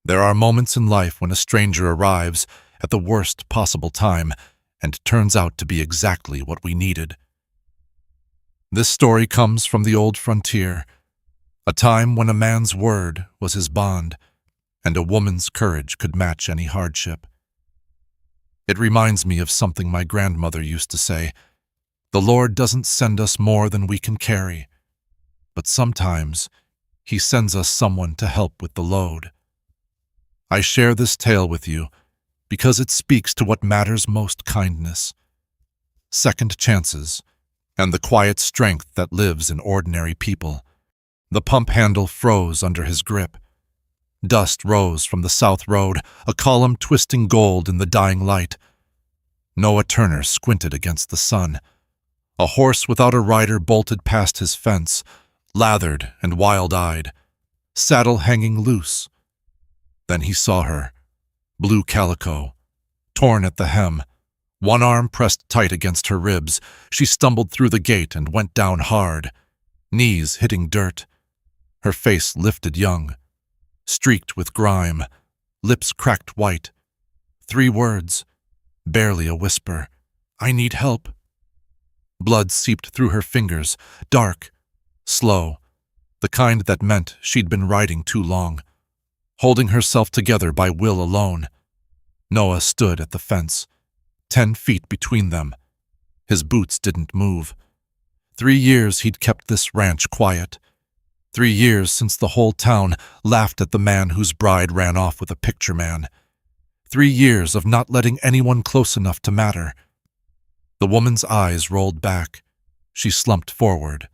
There are moments in life when a stranger arrives at the worst possible time and turns out to be exactly what we needed. This story comes from the old frontier, a time when a man's word was his bond and a woman's courage could match any hardship. It reminds me of something my grandmother used to say: "The Lord doesn't send us more than we can carry, but sometimes He sends us someone to help with the load." I share this tale with you because it speaks to what matters most: kindness, second chances, and the quiet strength that lives in ordinary people. The pump handle froze under his grip. Dust rose from the south road, a column twisting gold in the dying light. Noah Turner squinted against the sun. A horse without a rider bolted past his fence, lathered and wild-eyed, saddle hanging loose. Then he saw her, blue calico, torn at the hem, one arm pressed tight against her ribs. She stumbled through the gate and went down hard, knees hitting dirt. Her face lifted young, streaked with grime, lips cracked white. 3 words, barely a whisper: "I need help." Blood seeped through her fingers, dark, slow, the kind that meant she'd been riding too long. Holding herself together by will alone, Noah stood at the fence, 10 feet between them. His boots didn't move. 3 years he'd kept this ranch quiet. 3 years since the whole town laughed at the man whose bride ran off with a picture man. 3 years of not letting anyone close enough to matter. The woman's eyes rolled back. She slumped forward.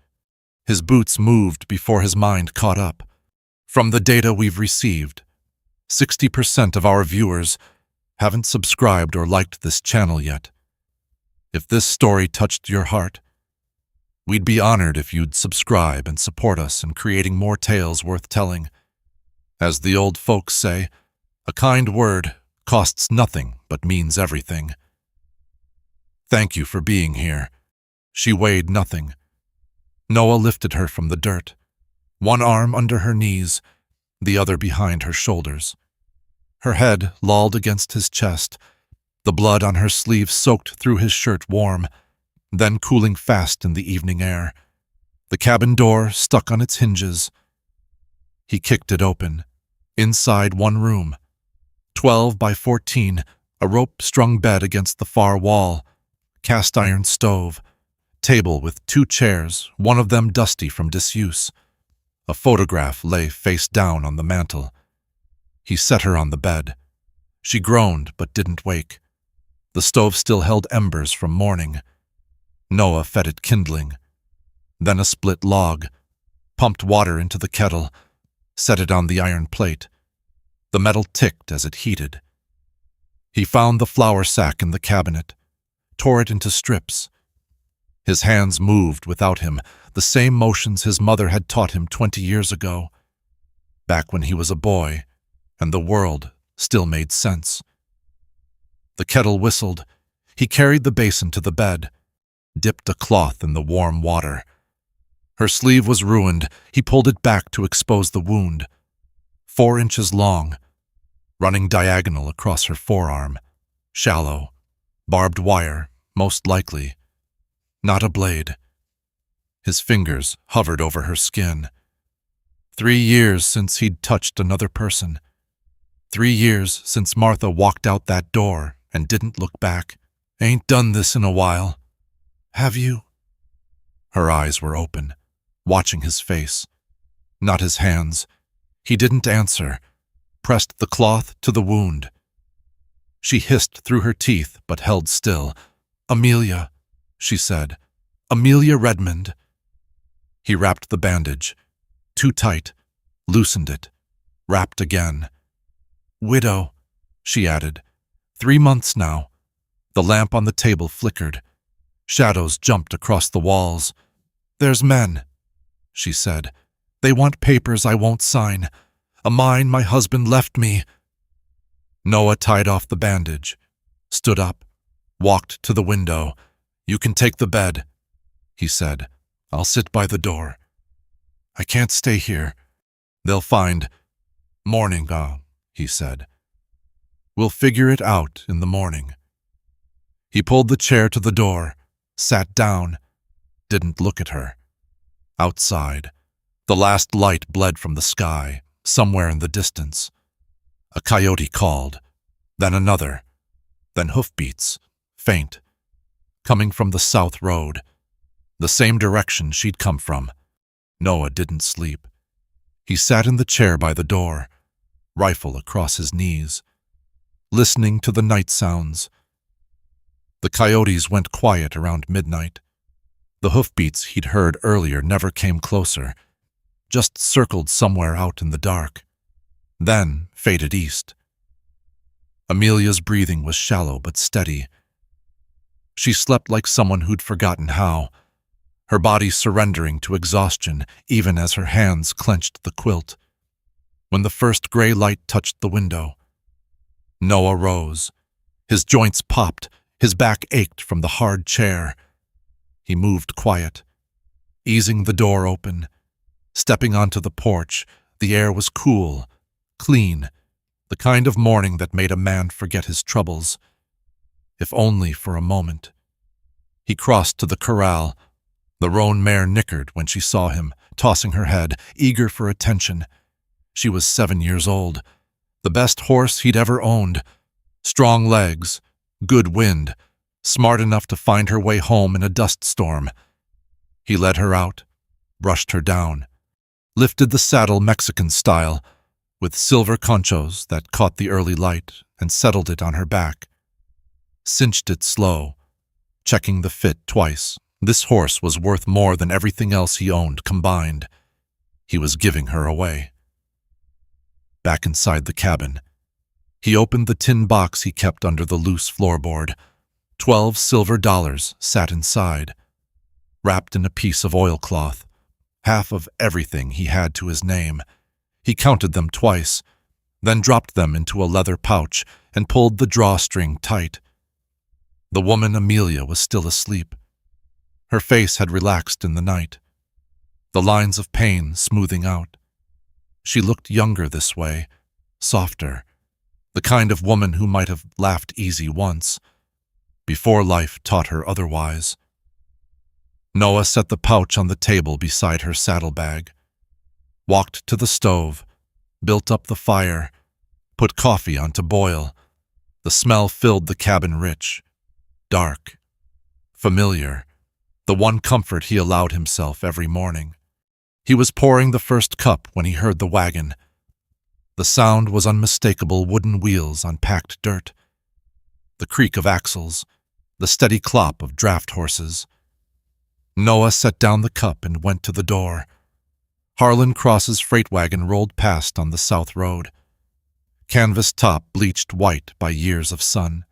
His boots moved before his mind caught up. From the data we've received, 60% of our viewers haven't subscribed or liked this channel yet. If this story touched your heart, we'd be honored if you'd subscribe and support us in creating more tales worth telling. As the old folks say, a kind word costs nothing but means everything. Thank you for being here. She weighed nothing. Noah lifted her from the dirt, one arm under her knees, the other behind her shoulders. Her head lolled against his chest, the blood on her sleeve soaked through his shirt warm, then cooling fast in the evening air. The cabin door stuck on its hinges. He kicked it open. Inside, one room, 12 by 14, a rope-strung bed against the far wall, cast-iron stove, table with 2 chairs, one of them dusty from disuse. A photograph lay face down on the mantel. He set her on the bed. She groaned but didn't wake. The stove still held embers from morning. Noah fed it kindling, then a split log, pumped water into the kettle, set it on the iron plate. The metal ticked as it heated. He found the flour sack in the cabinet, tore it into strips. His hands moved without him, the same motions his mother had taught him 20 years ago, back when he was a boy and the world still made sense. The kettle whistled. He carried the basin to the bed, dipped a cloth in the warm water. Her sleeve was ruined. He pulled it back to expose the wound, 4 inches long, running diagonal across her forearm, shallow, barbed wire, most likely. Not a blade. His fingers hovered over her skin. 3 years since he'd touched another person. 3 years since Martha walked out that door and didn't look back. "Ain't done this in a while. Have you?" Her eyes were open, watching his face, not his hands. He didn't answer, pressed the cloth to the wound. She hissed through her teeth but held still. "Amelia," she said. "Amelia Redmond." He wrapped the bandage, too tight, loosened it, wrapped again. "Widow," she added. 3 months now. The lamp on the table flickered. Shadows jumped across the walls. "There's men," she said. "They want papers I won't sign. A mine my husband left me." Noah tied off the bandage, stood up, walked to the window. "You can take the bed," he said. "I'll sit by the door. I can't stay here. They'll find morning, he said. "We'll figure it out in the morning." He pulled the chair to the door, sat down, didn't look at her. Outside, the last light bled from the sky, somewhere in the distance. A coyote called, then another, then hoofbeats, faint, coming from the south road, the same direction she'd come from. Noah didn't sleep. He sat in the chair by the door, rifle across his knees, listening to the night sounds. The coyotes went quiet around midnight. The hoofbeats he'd heard earlier never came closer, just circled somewhere out in the dark, then faded east. Amelia's breathing was shallow but steady. She slept like someone who'd forgotten how, her body surrendering to exhaustion even as her hands clenched the quilt. When the first gray light touched the window, Noah rose. His joints popped, his back ached from the hard chair. He moved quiet, easing the door open, stepping onto the porch. The air was cool, clean, the kind of morning that made a man forget his troubles, if only for a moment. He crossed to the corral. The roan mare nickered when she saw him, tossing her head, eager for attention. She was 7 years old, the best horse he'd ever owned. Strong legs, good wind, smart enough to find her way home in a dust storm. He led her out, brushed her down, lifted the saddle Mexican style, with silver conchos that caught the early light, and settled it on her back. Cinched it slow, checking the fit twice. This horse was worth more than everything else he owned combined. He was giving her away. Back inside the cabin, he opened the tin box he kept under the loose floorboard. 12 silver dollars sat inside, wrapped in a piece of oilcloth, half of everything he had to his name. He counted them twice, then dropped them into a leather pouch and pulled the drawstring tight. The woman Amelia was still asleep. Her face had relaxed in the night, the lines of pain smoothing out. She looked younger this way, softer, the kind of woman who might have laughed easy once, before life taught her otherwise. Noah set the pouch on the table beside her saddlebag, walked to the stove, built up the fire, put coffee on to boil. The smell filled the cabin rich, dark, familiar, the one comfort he allowed himself every morning. He was pouring the first cup when he heard the wagon. The sound was unmistakable wooden wheels on packed dirt, the creak of axles, the steady clop of draft horses. Noah set down the cup and went to the door. Harlan Cross's freight wagon rolled past on the south road, canvas top bleached white by years of sun.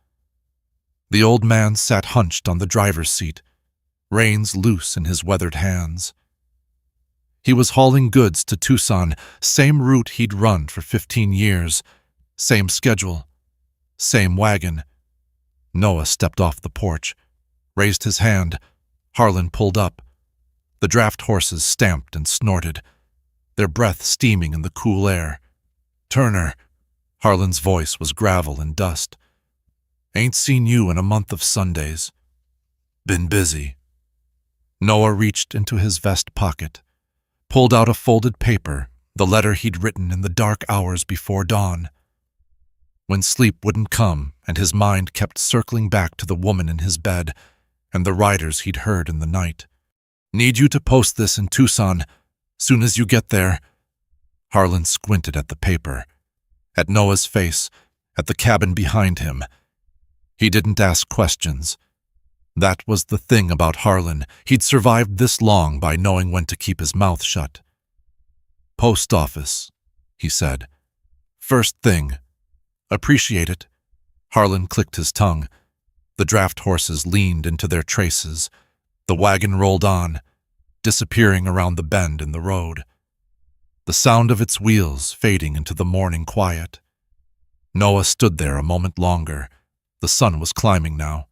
The old man sat hunched on the driver's seat, reins loose in his weathered hands. He was hauling goods to Tucson, same route he'd run for 15 years, same schedule, same wagon. Noah stepped off the porch, raised his hand. Harlan pulled up. The draft horses stamped and snorted, their breath steaming in the cool air. "Turner," Harlan's voice was gravel and dust. "Ain't seen you in a month of Sundays. Been busy." Noah reached into his vest pocket, pulled out a folded paper, the letter he'd written in the dark hours before dawn. When sleep wouldn't come and his mind kept circling back to the woman in his bed and the riders he'd heard in the night. "Need you to post this in Tucson, soon as you get there." Harlan squinted at the paper, at Noah's face, at the cabin behind him. He didn't ask questions. That was the thing about Harlan. He'd survived this long by knowing when to keep his mouth shut. "Post office," he said. "First thing. Appreciate it." Harlan clicked his tongue. The draft horses leaned into their traces. The wagon rolled on, disappearing around the bend in the road, the sound of its wheels fading into the morning quiet. Noah stood there a moment longer. The sun was climbing now,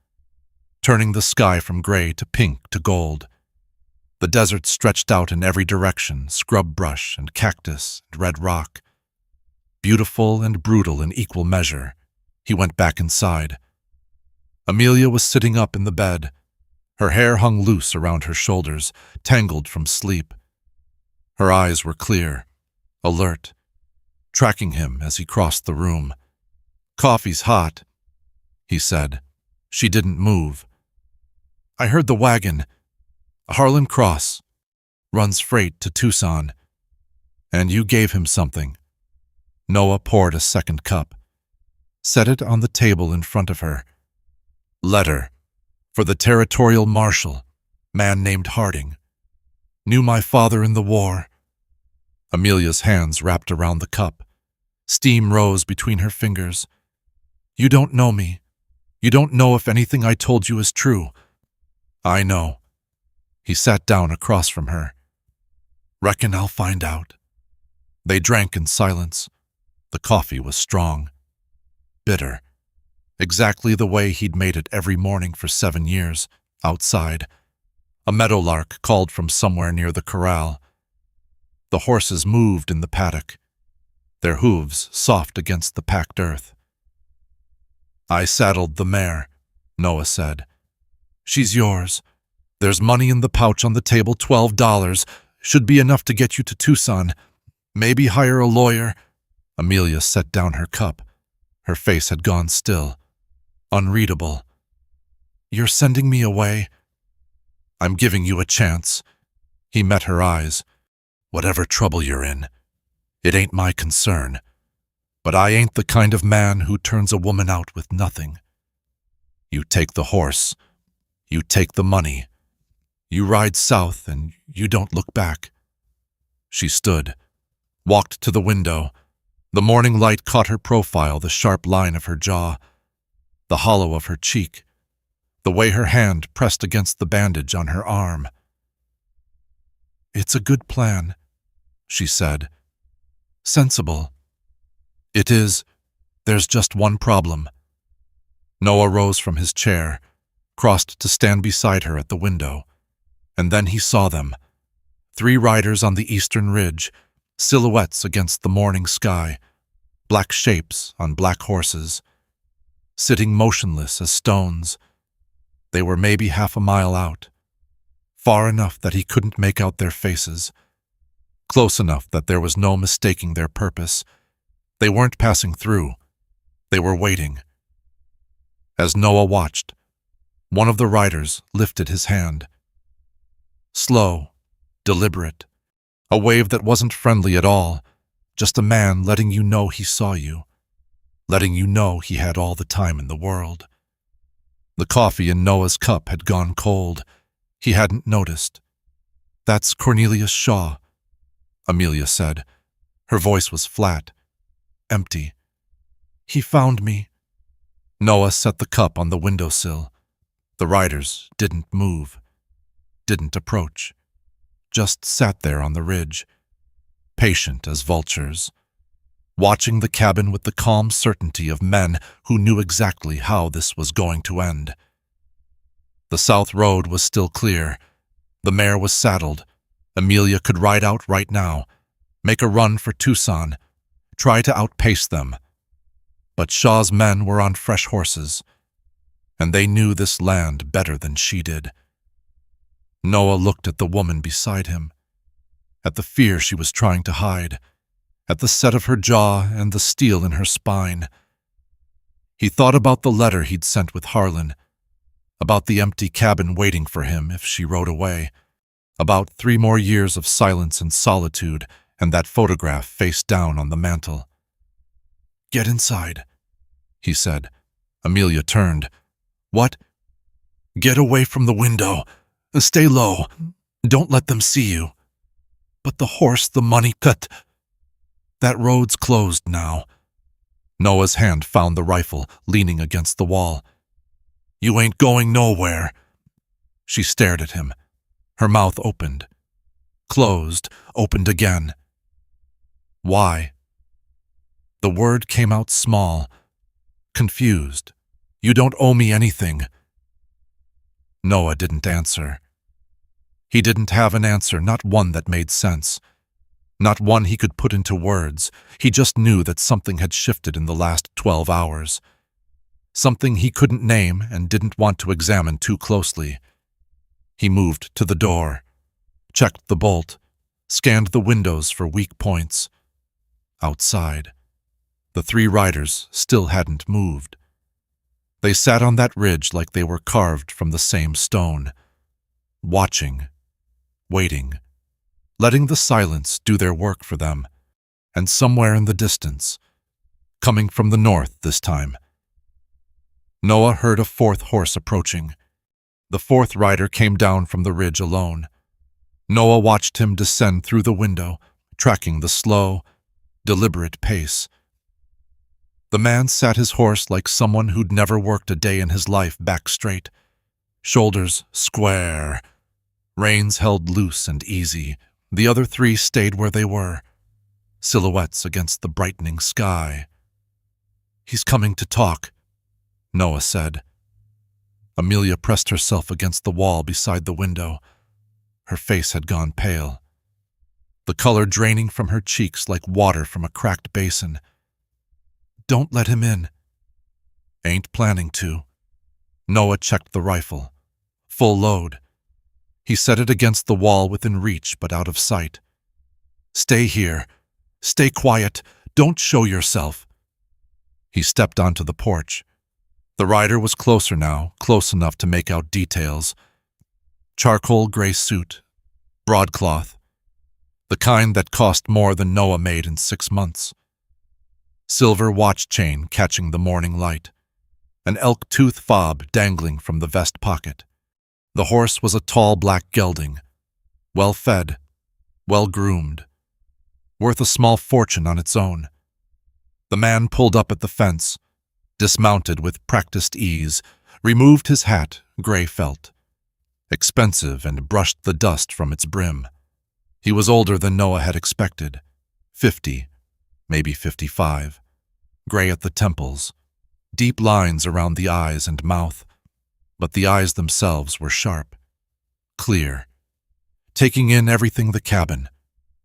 turning the sky from gray to pink to gold. The desert stretched out in every direction, scrub brush and cactus and red rock. beautiful and brutal in equal measure. He went back inside. Amelia was sitting up in the bed. Her hair hung loose around her shoulders, tangled from sleep. Her eyes were clear, alert, tracking him as he crossed the room. "Coffee's hot," he said. She didn't move. "I heard the wagon. Harlan Cross. Runs freight to Tucson. And you gave him something." Noah poured a second cup. Set it on the table in front of her. "Letter. For the territorial marshal, man named Harding. Knew my father in the war." Amelia's hands wrapped around the cup. Steam rose between her fingers. "You don't know me. You don't know if anything I told you is true." "I know." He sat down across from her. "Reckon I'll find out." They drank in silence. The coffee was strong, bitter, exactly the way he'd made it every morning for 7 years, outside. A meadowlark called from somewhere near the corral. The horses moved in the paddock, their hooves soft against the packed earth. "I saddled the mare," Noah said. "She's yours. There's money in the pouch on the table, $12. Should be enough to get you to Tucson. Maybe hire a lawyer." Amelia set down her cup. Her face had gone still, unreadable. "You're sending me away?" "I'm giving you a chance." He met her eyes. "Whatever trouble you're in, it ain't my concern. But I ain't the kind of man who turns a woman out with nothing. You take the horse. You take the money. You ride south and you don't look back." She stood, walked to the window. The morning light caught her profile, the sharp line of her jaw, the hollow of her cheek, the way her hand pressed against the bandage on her arm. "It's a good plan," she said. "Sensible." "It is. There's just one problem." Noah rose from his chair, crossed to stand beside her at the window, and then he saw them. 3 riders on the eastern ridge, silhouettes against the morning sky, black shapes on black horses, sitting motionless as stones. They were maybe half a mile out, far enough that he couldn't make out their faces, close enough that there was no mistaking their purpose. They weren't passing through. They were waiting. As Noah watched, one of the riders lifted his hand. Slow, deliberate, a wave that wasn't friendly at all, just a man letting you know he saw you, letting you know he had all the time in the world. The coffee in Noah's cup had gone cold. He hadn't noticed. "That's Cornelius Shaw," Amelia said. Her voice was flat, empty. "He found me." Noah set the cup on the windowsill. The riders didn't move, didn't approach, just sat there on the ridge, patient as vultures, watching the cabin with the calm certainty of men who knew exactly how this was going to end. The south road was still clear. The mare was saddled. Amelia could ride out right now, make a run for Tucson, try to outpace them. But Shaw's men were on fresh horses, and they knew this land better than she did. Noah looked at the woman beside him, at the fear she was trying to hide, at the set of her jaw and the steel in her spine. He thought about the letter he'd sent with Harlan, about the empty cabin waiting for him if she rode away, about 3 more years of silence and solitude and that photograph face down on the mantel. "Get inside," he said. Amelia turned. "What?" "Get away from the window. Stay low. Don't let them see you." "But the horse, the money, cut." "That road's closed now." Noah's hand found the rifle, leaning against the wall. "You ain't going nowhere." She stared at him. Her mouth opened, closed, opened again. "Why?" The word came out small, confused. "You don't owe me anything." Noah didn't answer. He didn't have an answer, not one that made sense. Not one he could put into words. He just knew that something had shifted in the last 12 hours. Something he couldn't name and didn't want to examine too closely. He moved to the door, checked the bolt, scanned the windows for weak points. Outside, the three riders still hadn't moved. They sat on that ridge like they were carved from the same stone, watching, waiting, letting the silence do their work for them. And somewhere in the distance, coming from the north this time, Noah heard a fourth horse approaching. The fourth rider came down from the ridge alone. Noah watched him descend through the window, tracking the slow, deliberate pace. The man sat his horse like someone who'd never worked a day in his life back straight, shoulders square, reins held loose and easy. The other three stayed where they were, silhouettes against the brightening sky. "He's coming to talk," Noah said. Amelia pressed herself against the wall beside the window. Her face had gone pale, the color draining from her cheeks like water from a cracked basin. "Don't let him in." "Ain't planning to." Noah checked the rifle. Full load. He set it against the wall within reach but out of sight. "Stay here. Stay quiet. Don't show yourself." He stepped onto the porch. The rider was closer now, close enough to make out details. Charcoal gray suit, broadcloth, the kind that cost more than Noah made in 6 months. Silver watch chain catching the morning light, an elk tooth fob dangling from the vest pocket. The horse was a tall black gelding, well-fed, well-groomed, worth a small fortune on its own. The man pulled up at the fence, dismounted with practiced ease, removed his hat, gray felt, expensive, and brushed the dust from its brim. He was older than Noah had expected, 50, maybe 55, gray at the temples, deep lines around the eyes and mouth, but the eyes themselves were sharp, clear, taking in everything: the cabin,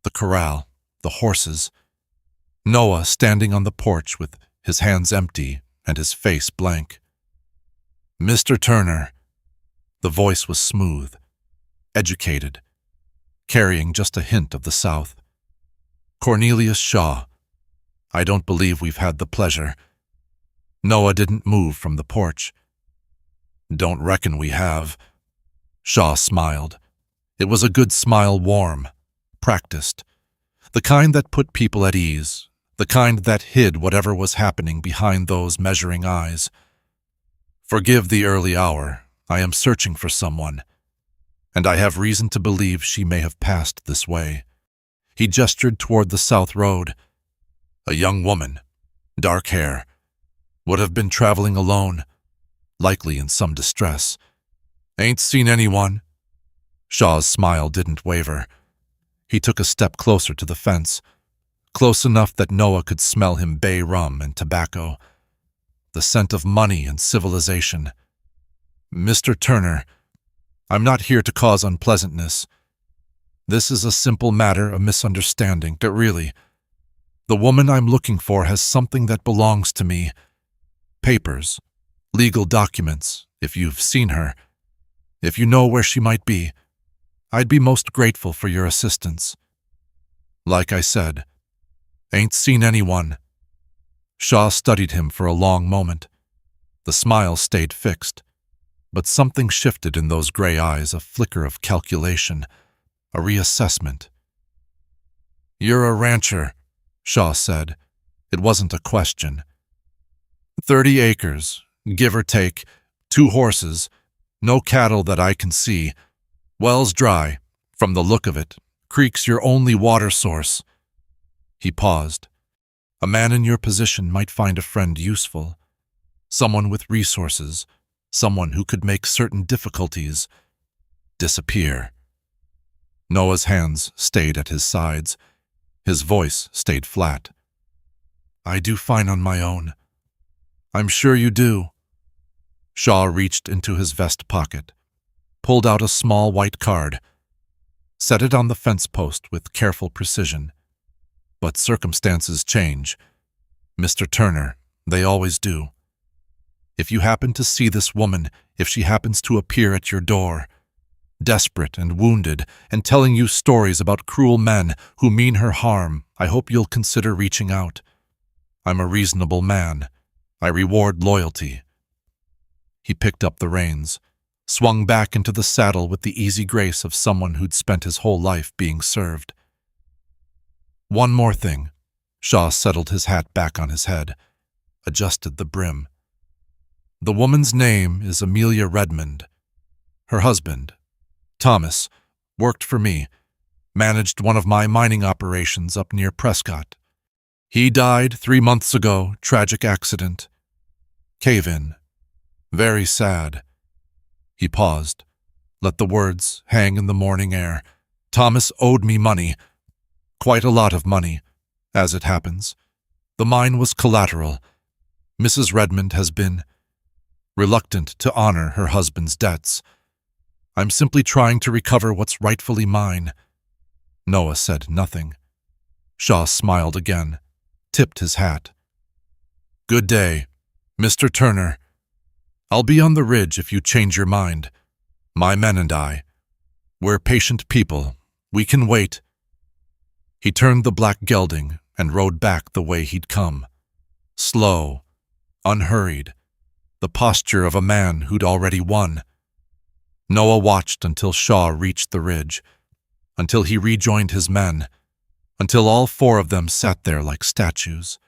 the corral, the horses. Noah standing on the porch with his hands empty and his face blank. "Mr. Turner." The voice was smooth, educated, carrying just a hint of the South. "Cornelius Shaw. I don't believe we've had the pleasure." Noah didn't move from the porch. "Don't reckon we have." Shaw smiled. It was a good smile, warm, practiced, the kind that put people at ease, the kind that hid whatever was happening behind those measuring eyes. "Forgive the early hour. I am searching for someone, and I have reason to believe she may have passed this way." He gestured toward the south road. "A young woman, dark hair, would have been traveling alone, likely in some distress. Ain't seen anyone." Shaw's smile didn't waver. He took a step closer to the fence, close enough that Noah could smell him bay rum and tobacco, the scent of money and civilization. "Mr. Turner, I'm not here to cause unpleasantness. This is a simple matter of misunderstanding, but really. The woman I'm looking for has something that belongs to me. Papers, legal documents, if you've seen her. If you know where she might be, I'd be most grateful for your assistance." "Like I said, ain't seen anyone." Shaw studied him for a long moment. The smile stayed fixed, but something shifted in those gray eyes, a flicker of calculation, a reassessment. "You're a rancher," Shaw said. It wasn't a question. 30 acres, give or take, 2 horses, no cattle that I can see. Well's dry, from the look of it. Creek's your only water source." He paused. A man in your position might find a friend useful, someone with resources, someone who could make certain difficulties disappear. Noah's hands stayed at his sides. His voice stayed flat. "I do fine on my own." "I'm sure you do." Shaw reached into his vest pocket, pulled out a small white card, set it on the fence post with careful precision. But circumstances change. Mr. Turner, they always do. If you happen to see this woman, if she happens to appear at your door, desperate and wounded, and telling you stories about cruel men who mean her harm, I hope you'll consider reaching out. I'm a reasonable man. I reward loyalty." He picked up the reins, swung back into the saddle with the easy grace of someone who'd spent his whole life being served. "One more thing." Shaw settled his hat back on his head, adjusted the brim. "The woman's name is Amelia Redmond. Her husband, Thomas, worked for me, managed one of my mining operations up near Prescott. He died 3 months ago, tragic accident. Cave-in. Very sad." He paused, let the words hang in the morning air. "Thomas owed me money, quite a lot of money, as it happens. The mine was collateral. Mrs. Redmond has been reluctant to honor her husband's debts. I'm simply trying to recover what's rightfully mine." Noah said nothing. Shaw smiled again, tipped his hat. "Good day, Mr. Turner. I'll be on the ridge if you change your mind. My men and I. We're patient people. We can wait." He turned the black gelding and rode back the way he'd come. Slow, unhurried, the posture of a man who'd already won. Noah watched until Shaw reached the ridge, until he rejoined his men, until all 4 of them sat there like statues,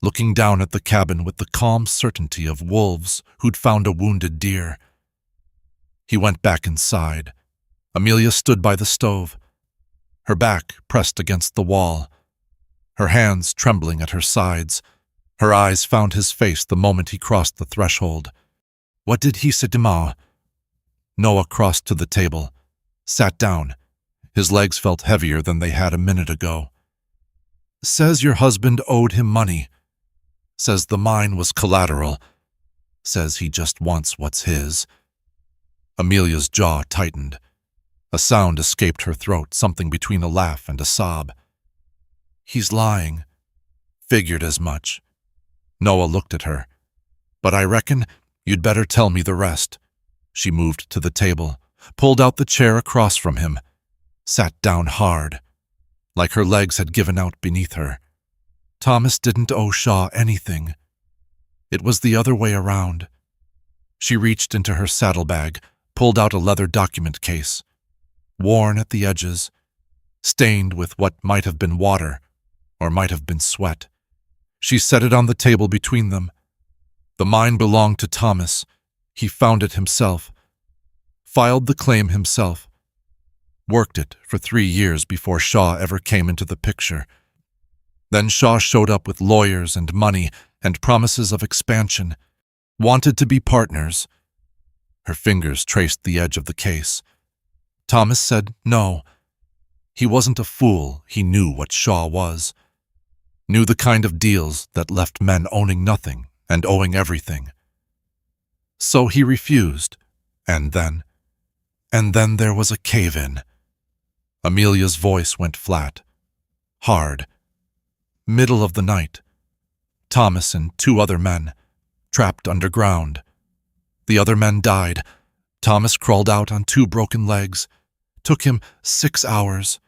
looking down at the cabin with the calm certainty of wolves who'd found a wounded deer. He went back inside. Amelia stood by the stove, her back pressed against the wall, her hands trembling at her sides. Her eyes found his face the moment he crossed the threshold. "What did he say to Ma?" Noah crossed to the table, sat down. His legs felt heavier than they had a minute ago. "Says your husband owed him money. Says the mine was collateral. Says he just wants what's his." Amelia's jaw tightened. A sound escaped her throat, something between a laugh and a sob. "He's lying." "Figured as much." Noah looked at her. "But I reckon you'd better tell me the rest." She moved to the table, pulled out the chair across from him, sat down hard, like her legs had given out beneath her. "Thomas didn't owe Shaw anything. It was the other way around." She reached into her saddlebag, pulled out a leather document case, worn at the edges, stained with what might have been water or might have been sweat. She set it on the table between them. The mine belonged to Thomas. He found it himself, filed the claim himself, worked it for 3 years before Shaw ever came into the picture. Then Shaw showed up with lawyers and money and promises of expansion, wanted to be partners. Her fingers traced the edge of the case. Thomas said no. He wasn't a fool. He knew what Shaw was. Knew the kind of deals that left men owning nothing and owing everything. So he refused, and then there was a cave-in. Amelia's voice went flat, hard. Middle of the night. Thomas and 2 other men, trapped underground. The other men died. Thomas crawled out on 2 broken legs. Took him 6 hours.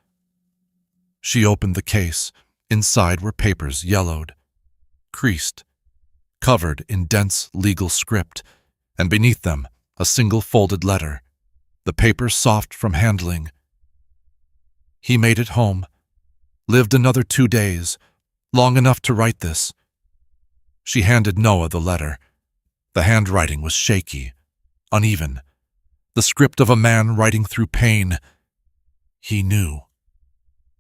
She opened the case. Inside were papers yellowed, creased, covered in dense legal script, and beneath them a single folded letter, the paper soft from handling. He made it home, lived another 2 days, long enough to write this. She handed Noah the letter. The handwriting was shaky, uneven, the script of a man writing through pain. He knew.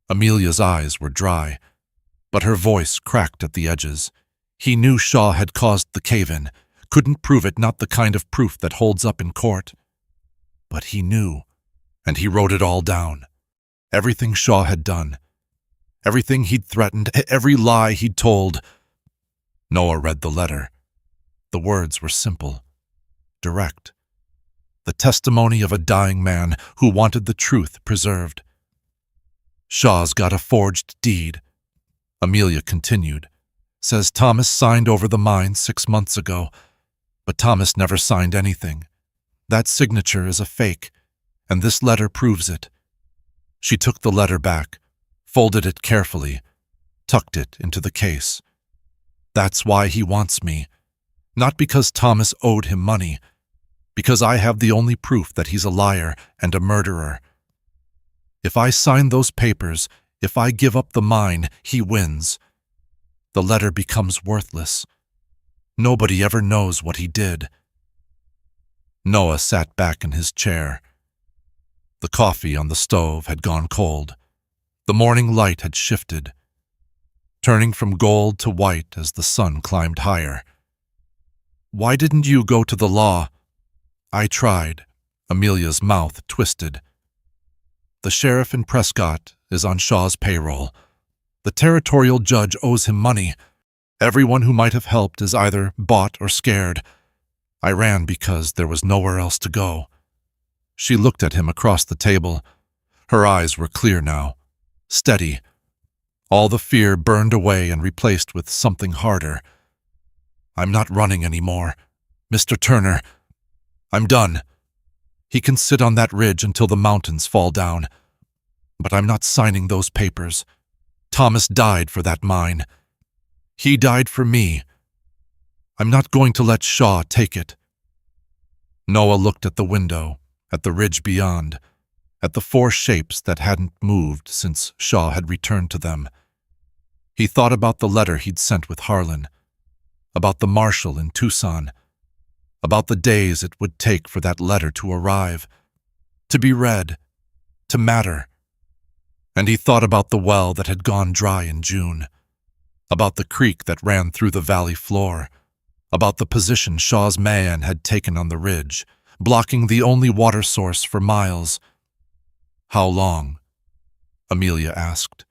Amelia's eyes were dry, but her voice cracked at the edges. He knew Shaw had caused the cave-in, couldn't prove it, not the kind of proof that holds up in court. But he knew, and he wrote it all down. Everything Shaw had done, everything he'd threatened, every lie he'd told. Noah read the letter. The words were simple, direct. The testimony of a dying man who wanted the truth preserved. Shaw's got a forged deed, Amelia continued. Says Thomas signed over the mine 6 months ago, but Thomas never signed anything. That signature is a fake, and this letter proves it. She took the letter back, folded it carefully, tucked it into the case. That's why he wants me. Not because Thomas owed him money, because I have the only proof that he's a liar and a murderer. If I sign those papers, if I give up the mine, he wins. The letter becomes worthless. Nobody ever knows what he did. Noah sat back in his chair. The coffee on the stove had gone cold. The morning light had shifted, turning from gold to white as the sun climbed higher. Why didn't you go to the law? I tried. Amelia's mouth twisted. The sheriff in Prescott is on Shaw's payroll. The territorial judge owes him money. Everyone who might have helped is either bought or scared. I ran because there was nowhere else to go. She looked at him across the table. Her eyes were clear now, steady. All the fear burned away and replaced with something harder. I'm not running anymore. Mr. Turner, I'm done. He can sit on that ridge until the mountains fall down. But I'm not signing those papers. Thomas died for that mine. He died for me. I'm not going to let Shaw take it. Noah looked at the window, at the ridge beyond, at the 4 shapes that hadn't moved since Shaw had returned to them. He thought about the letter he'd sent with Harlan, about the marshal in Tucson, about the days it would take for that letter to arrive, to be read, to matter. And he thought about the well that had gone dry in June, about the creek that ran through the valley floor, about the position Shaw's man had taken on the ridge, blocking the only water source for miles. How long? Amelia asked.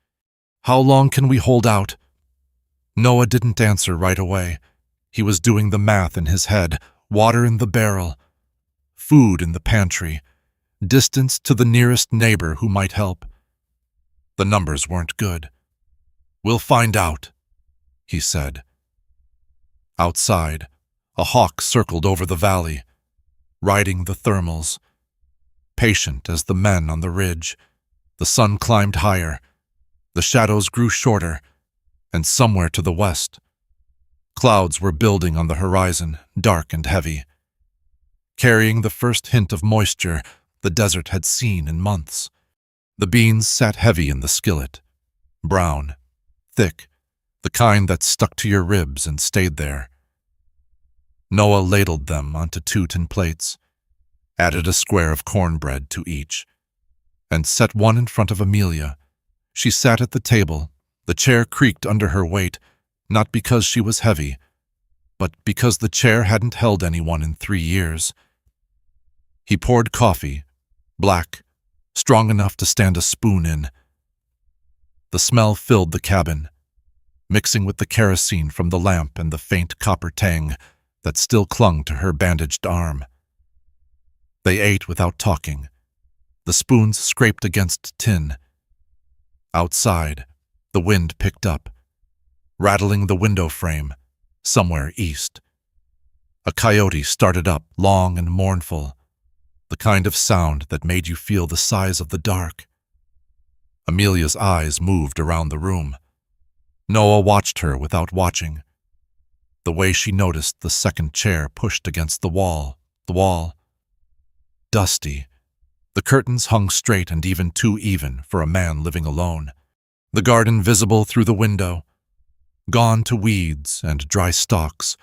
How long can we hold out? Noah didn't answer right away. He was doing the math in his head. Water in the barrel, food in the pantry, distance to the nearest neighbor who might help. The numbers weren't good. We'll find out, he said. Outside, a hawk circled over the valley, riding the thermals. Patient as the men on the ridge, the sun climbed higher, the shadows grew shorter, and somewhere to the west, clouds were building on the horizon, dark and heavy, carrying the first hint of moisture the desert had seen in months. The beans sat heavy in the skillet, brown, thick, the kind that stuck to your ribs and stayed there. Noah ladled them onto 2 tin plates, added a square of cornbread to each, and set one in front of Amelia. She sat at the table. The chair creaked under her weight, not because she was heavy, but because the chair hadn't held anyone in 3 years. He poured coffee, black, strong enough to stand a spoon in. The smell filled the cabin, mixing with the kerosene from the lamp and the faint copper tang that still clung to her bandaged arm. They ate without talking. The spoons scraped against tin. Outside, the wind picked up, rattling the window frame, somewhere east. A coyote started up, long and mournful, the kind of sound that made you feel the size of the dark. Amelia's eyes moved around the room. Noah watched her without watching, the way she noticed the second chair pushed against the wall. Dusty. The curtains hung straight and even too even for a man living alone. The garden visible through the window, gone to weeds and dry stalks.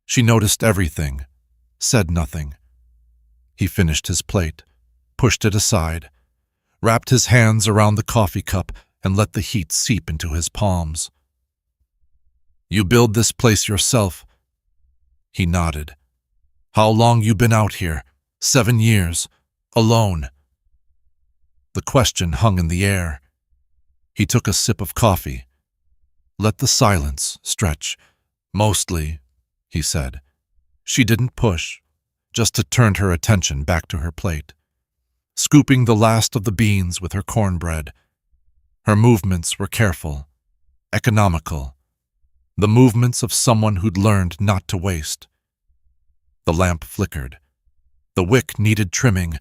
She noticed everything, said nothing. He finished his plate, pushed it aside, wrapped his hands around the coffee cup and let the heat seep into his palms. You build this place yourself? He nodded. How long you been out here? 7 years. Alone. The question hung in the air. He took a sip of coffee. Let the silence stretch. Mostly, he said. She didn't push, just turned her attention back to her plate, scooping the last of the beans with her cornbread. Her movements were careful, economical, the movements of someone who'd learned not to waste. The lamp flickered. The wick needed trimming,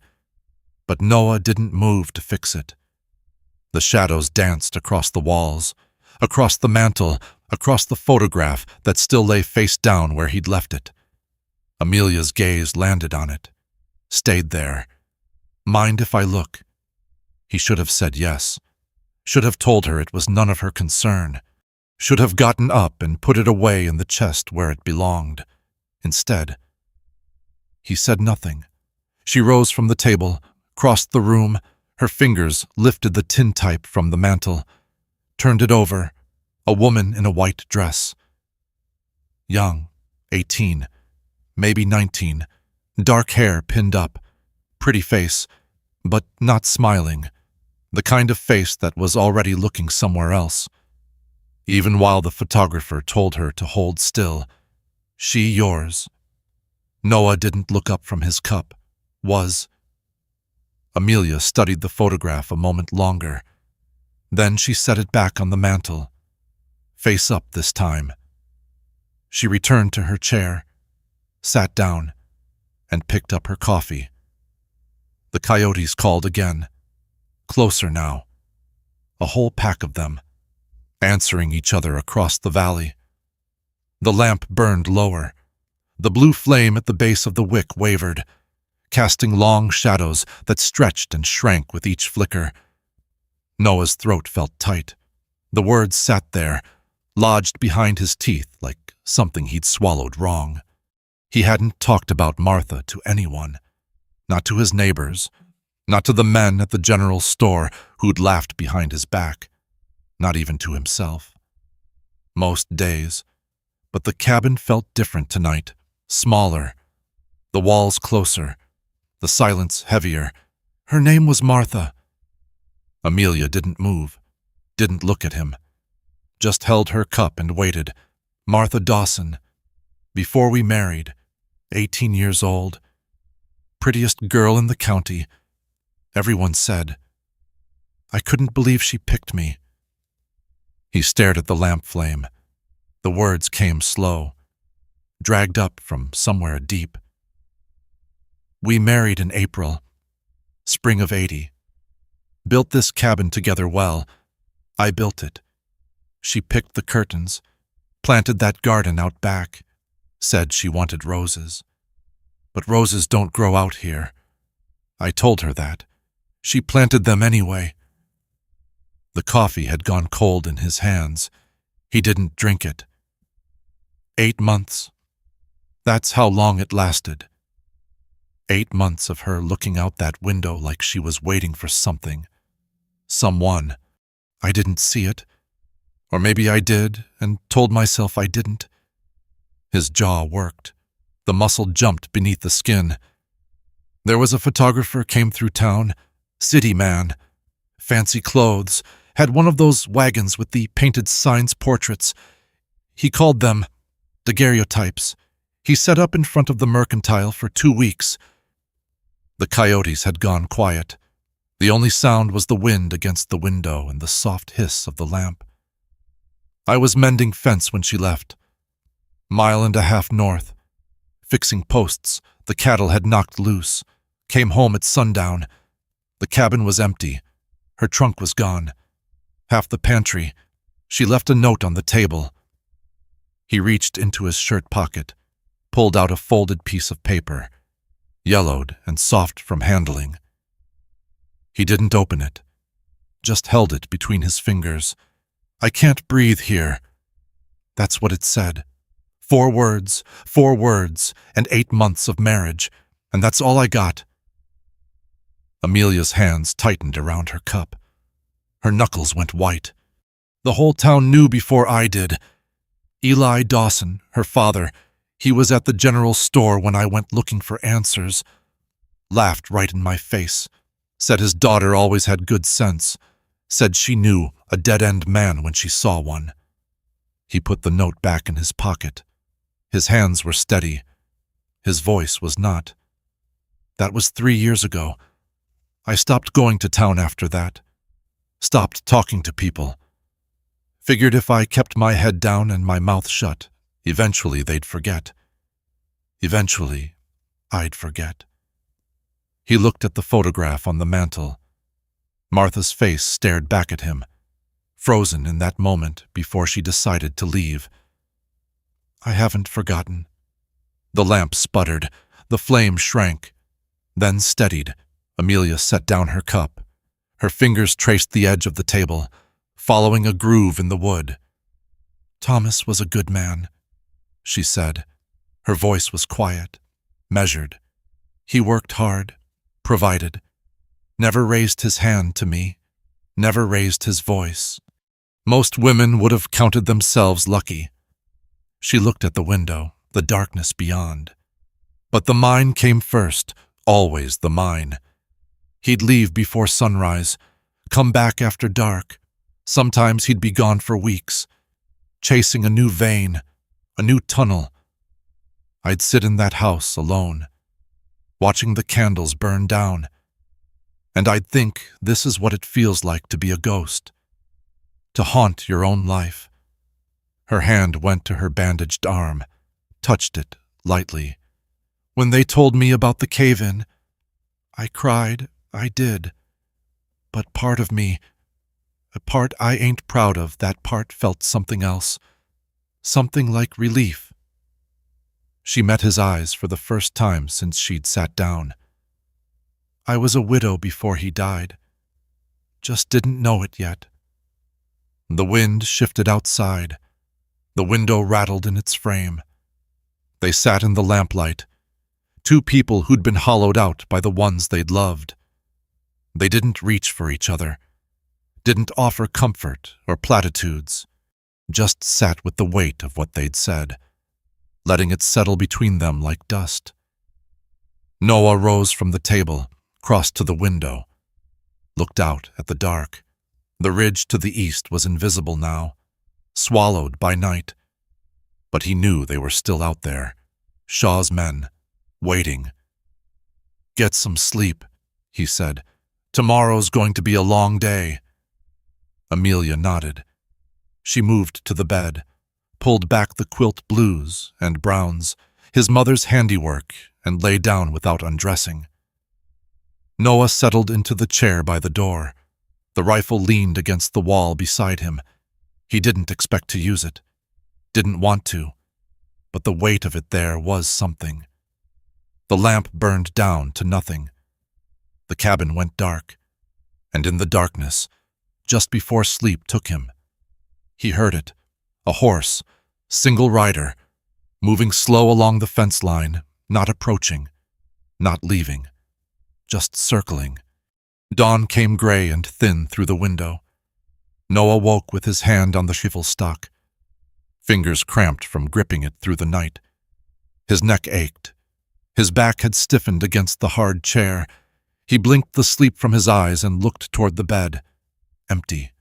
but Noah didn't move to fix it. The shadows danced across the walls, across the mantel, across the photograph that still lay face down where he'd left it. Amelia's gaze landed on it, stayed there. Mind if I look? He should have said yes, should have told her it was none of her concern, should have gotten up and put it away in the chest where it belonged. Instead, he said nothing. She rose from the table, crossed the room, her fingers lifted the tintype from the mantel, turned it over, a woman in a white dress. Young, 18, maybe 19, dark hair pinned up, pretty face, but not smiling, the kind of face that was already looking somewhere else. Even while the photographer told her to hold still, "She yours." Noah didn't look up from his cup. Was. Amelia studied the photograph a moment longer. Then she set it back on the mantel, face up this time. She returned to her chair, sat down, and picked up her coffee. The coyotes called again, closer now, a whole pack of them, answering each other across the valley. The lamp burned lower. The blue flame at the base of the wick wavered, casting long shadows that stretched and shrank with each flicker. Noah's throat felt tight. The words sat there, lodged behind his teeth like something he'd swallowed wrong. He hadn't talked about Martha to anyone, not to his neighbors, not to the men at the general store who'd laughed behind his back, not even to himself. Most days, but the cabin felt different tonight, smaller, the walls closer, the silence heavier. Her name was Martha. Amelia didn't move, didn't look at him, just held her cup and waited. Martha Dawson. Before we married, 18 years old, prettiest girl in the county. Everyone said. I couldn't believe she picked me. He stared at the lamp flame. The words came slow, dragged up from somewhere deep. We married in April, spring of '80. Built this cabin together well. I built it. She picked the curtains, planted that garden out back, said she wanted roses. But roses don't grow out here. I told her that. She planted them anyway. The coffee had gone cold in his hands. He didn't drink it. 8 months. That's how long it lasted. 8 months of her looking out that window like she was waiting for something. Someone. I didn't see it. Or maybe I did, and told myself I didn't. His jaw worked. The muscle jumped beneath the skin. There was a photographer came through town, city man, fancy clothes, had one of those wagons with the painted signs portraits. He called them daguerreotypes. He set up in front of the Mercantile for 2 weeks. The coyotes had gone quiet. The only sound was the wind against the window and the soft hiss of the lamp. I was mending fence when she left. 1.5 miles north. Fixing posts, the cattle had knocked loose. Came home at sundown. The cabin was empty. Her trunk was gone. Half the pantry. She left a note on the table. He reached into his shirt pocket, pulled out a folded piece of paper, yellowed and soft from handling. He didn't open it, just held it between his fingers. I can't breathe here. That's what it said. 4 words, and 8 months of marriage, and that's all I got. Amelia's hands tightened around her cup. Her knuckles went white. The whole town knew before I did. Eli Dawson, her father, he was at the general store when I went looking for answers. Laughed right in my face. Said his daughter always had good sense. Said she knew a dead-end man when she saw one. He put the note back in his pocket. His hands were steady. His voice was not. That was 3 years ago. I stopped going to town after that. Stopped talking to people. Figured if I kept my head down and my mouth shut, eventually they'd forget. Eventually, I'd forget. He looked at the photograph on the mantel. Martha's face stared back at him, frozen in that moment before she decided to leave. I haven't forgotten. The lamp sputtered, the flame shrank, then steadied. Amelia set down her cup. Her fingers traced the edge of the table, following a groove in the wood. Thomas was a good man, she said. Her voice was quiet, measured. He worked hard, provided, never raised his hand to me, never raised his voice. Most women would have counted themselves lucky. She looked at the window, the darkness beyond. But the mine came first, always the mine. He'd leave before sunrise, come back after dark. Sometimes he'd be gone for weeks, chasing a new vein, a new tunnel. I'd sit in that house alone, watching the candles burn down, and I'd think this is what it feels like to be a ghost, to haunt your own life. Her hand went to her bandaged arm, touched it lightly. When they told me about the cave-in, I cried, I did. But part of me, a part I ain't proud of, that part felt something else, something like relief. She met his eyes for the first time since she'd sat down. I was a widow before he died. Just didn't know it yet. The wind shifted outside. The window rattled in its frame. They sat in the lamplight, two people who'd been hollowed out by the ones they'd loved. They didn't reach for each other, didn't offer comfort or platitudes, just sat with the weight of what they'd said, letting it settle between them like dust. Noah rose from the table, crossed to the window, looked out at the dark. The ridge to the east was invisible now, swallowed by night. But he knew they were still out there, Shaw's men, waiting. Get some sleep, he said. Tomorrow's going to be a long day. Amelia nodded. She moved to the bed, pulled back the quilt blues and browns, his mother's handiwork, and lay down without undressing. Noah settled into the chair by the door. The rifle leaned against the wall beside him. He didn't expect to use it, didn't want to, but the weight of it there was something. The lamp burned down to nothing. The cabin went dark, and in the darkness, just before sleep took him, he heard it, a horse, single rider, moving slow along the fence line, not approaching, not leaving, just circling. Dawn came gray and thin through the window. Noah woke with his hand on the rifle stock, fingers cramped from gripping it through the night. His neck ached. His back had stiffened against the hard chair. He blinked the sleep from his eyes and looked toward the bed. Empty.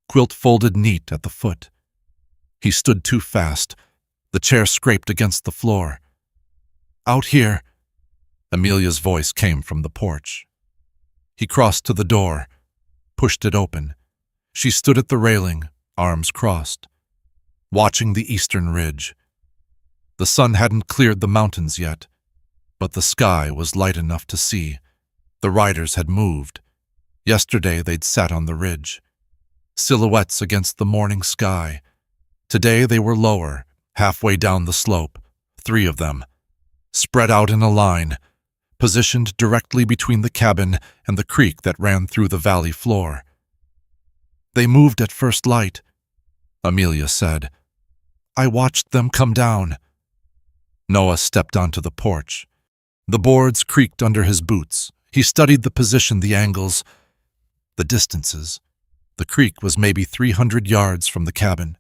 Quilt folded neat at the foot. He stood too fast. The chair scraped against the floor. Out here, Amelia's voice came from the porch. He crossed to the door, pushed it open. She stood at the railing, arms crossed, watching the eastern ridge. The sun hadn't cleared the mountains yet, but the sky was light enough to see. The riders had moved. Yesterday they'd sat on the ridge, silhouettes against the morning sky. Today they were lower, halfway down the slope, 3 of them, spread out in a line, positioned directly between the cabin and the creek that ran through the valley floor. They moved at first light, Amelia said. I watched them come down. Noah stepped onto the porch. The boards creaked under his boots. He studied the position, the angles, the distances. The creek was maybe 300 yards from the cabin.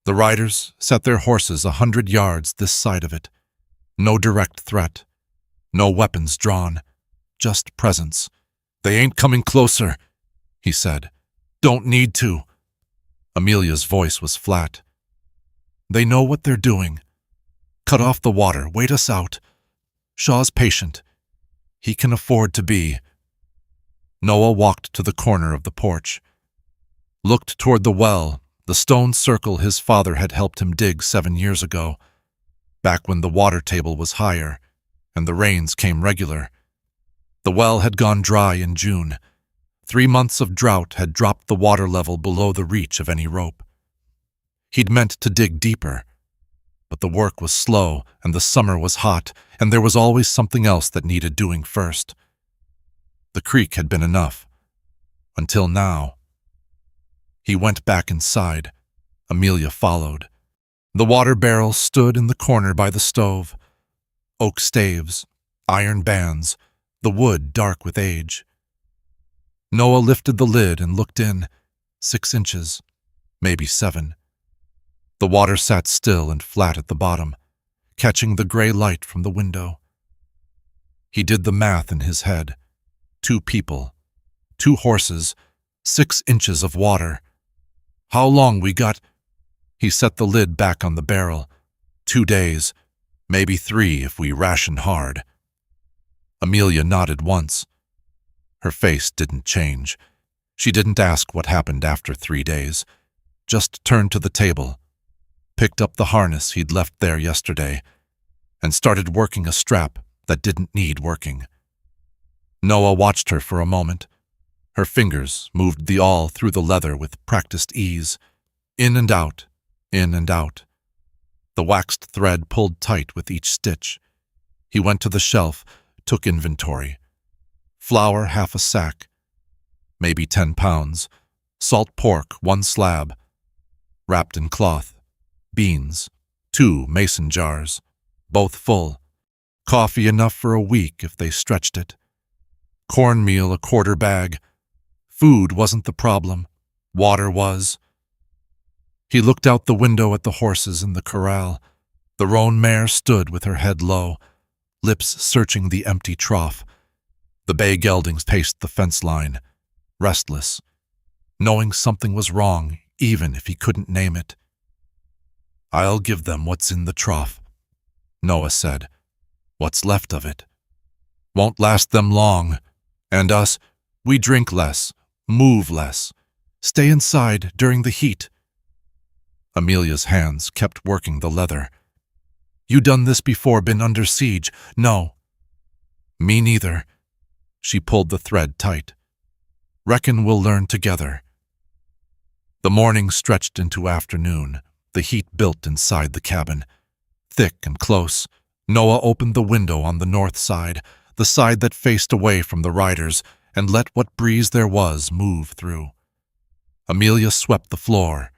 The riders set their horses 100 yards this side of it. No direct threat. No weapons drawn. Just presence. They ain't coming closer, he said. Don't need to. Amelia's voice was flat. They know what they're doing. Cut off the water, wait us out. Shaw's patient. He can afford to be. Noah walked to the corner of the porch. looked toward the well, the stone circle his father had helped him dig 7 years ago, back when the water table was higher and the rains came regular. The well had gone dry in June. 3 months of drought had dropped the water level below the reach of any rope. He'd meant to dig deeper, but the work was slow and the summer was hot, and there was always something else that needed doing first. The creek had been enough, until now. He went back inside. Amelia followed. The water barrel stood in the corner by the stove. Oak staves, iron bands, the wood dark with age. Noah lifted the lid and looked in. 6 inches, maybe 7. The water sat still and flat at the bottom, catching the gray light from the window. He did the math in his head. 2 people, 2 horses, 6 inches of water. How long we got? He set the lid back on the barrel. 2 days, maybe 3 if we ration hard. Amelia nodded once. Her face didn't change. She didn't ask what happened after 3 days. Just turned to the table, picked up the harness he'd left there yesterday, and started working a strap that didn't need working. Noah watched her for a moment. Her fingers moved the awl through the leather with practiced ease, in and out, in and out. The waxed thread pulled tight with each stitch. He went to the shelf, took inventory. Flour, half a sack, maybe 10 pounds. Salt pork, 1 slab, wrapped in cloth. Beans, 2 mason jars, both full. Coffee enough for a week if they stretched it. Cornmeal, a 1/4 bag. Food wasn't the problem. Water was. He looked out the window at the horses in the corral. The roan mare stood with her head low, lips searching the empty trough. The bay geldings paced the fence line, restless, knowing something was wrong, even if he couldn't name it. I'll give them what's in the trough, Noah said. What's left of it. Won't last them long. And us, we drink less, move less, stay inside during the heat. Amelia's hands kept working the leather. You done this before, been under siege? No. Me neither. She pulled the thread tight. Reckon we'll learn together. The morning stretched into afternoon. The heat built inside the cabin. Thick and close, Noah opened the window on the north side, the side that faced away from the riders, and let what breeze there was move through. Amelia swept the floor.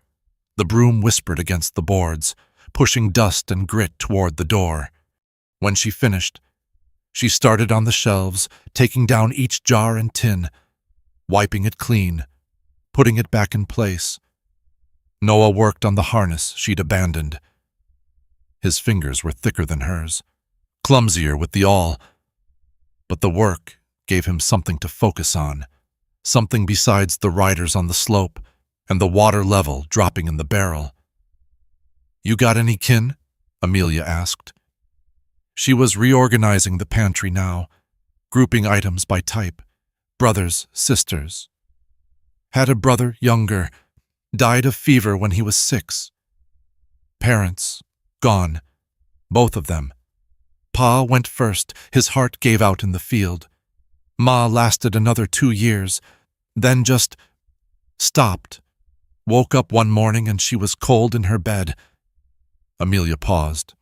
The broom whispered against the boards, pushing dust and grit toward the door. When she finished, she started on the shelves, taking down each jar and tin, wiping it clean, putting it back in place. Noah worked on the harness she'd abandoned. His fingers were thicker than hers, clumsier with the awl, but the work gave him something to focus on, something besides the riders on the slope and the water level dropping in the barrel. You got any kin? Amelia asked. She was reorganizing the pantry now, grouping items by type. Brothers, sisters. Had a brother, younger, died of fever when he was 6. Parents, gone, both of them. Pa went first, his heart gave out in the field. Ma lasted another 2 years, then just stopped. Woke up one morning and she was cold in her bed. Amelia paused,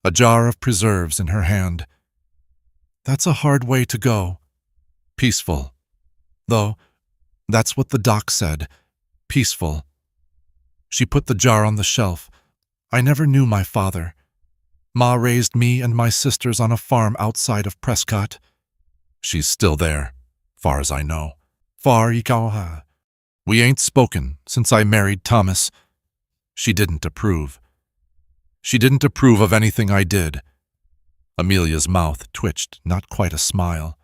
a jar of preserves in her hand. That's a hard way to go. Peaceful. Though, that's what the doc said. Peaceful. She put the jar on the shelf. I never knew my father. Ma raised me and my sisters on a farm outside of Prescott. She's still there, far as I know. Far ikaha. We ain't spoken since I married Thomas. She didn't approve. She didn't approve of anything I did. Amelia's mouth twitched, not quite a smile.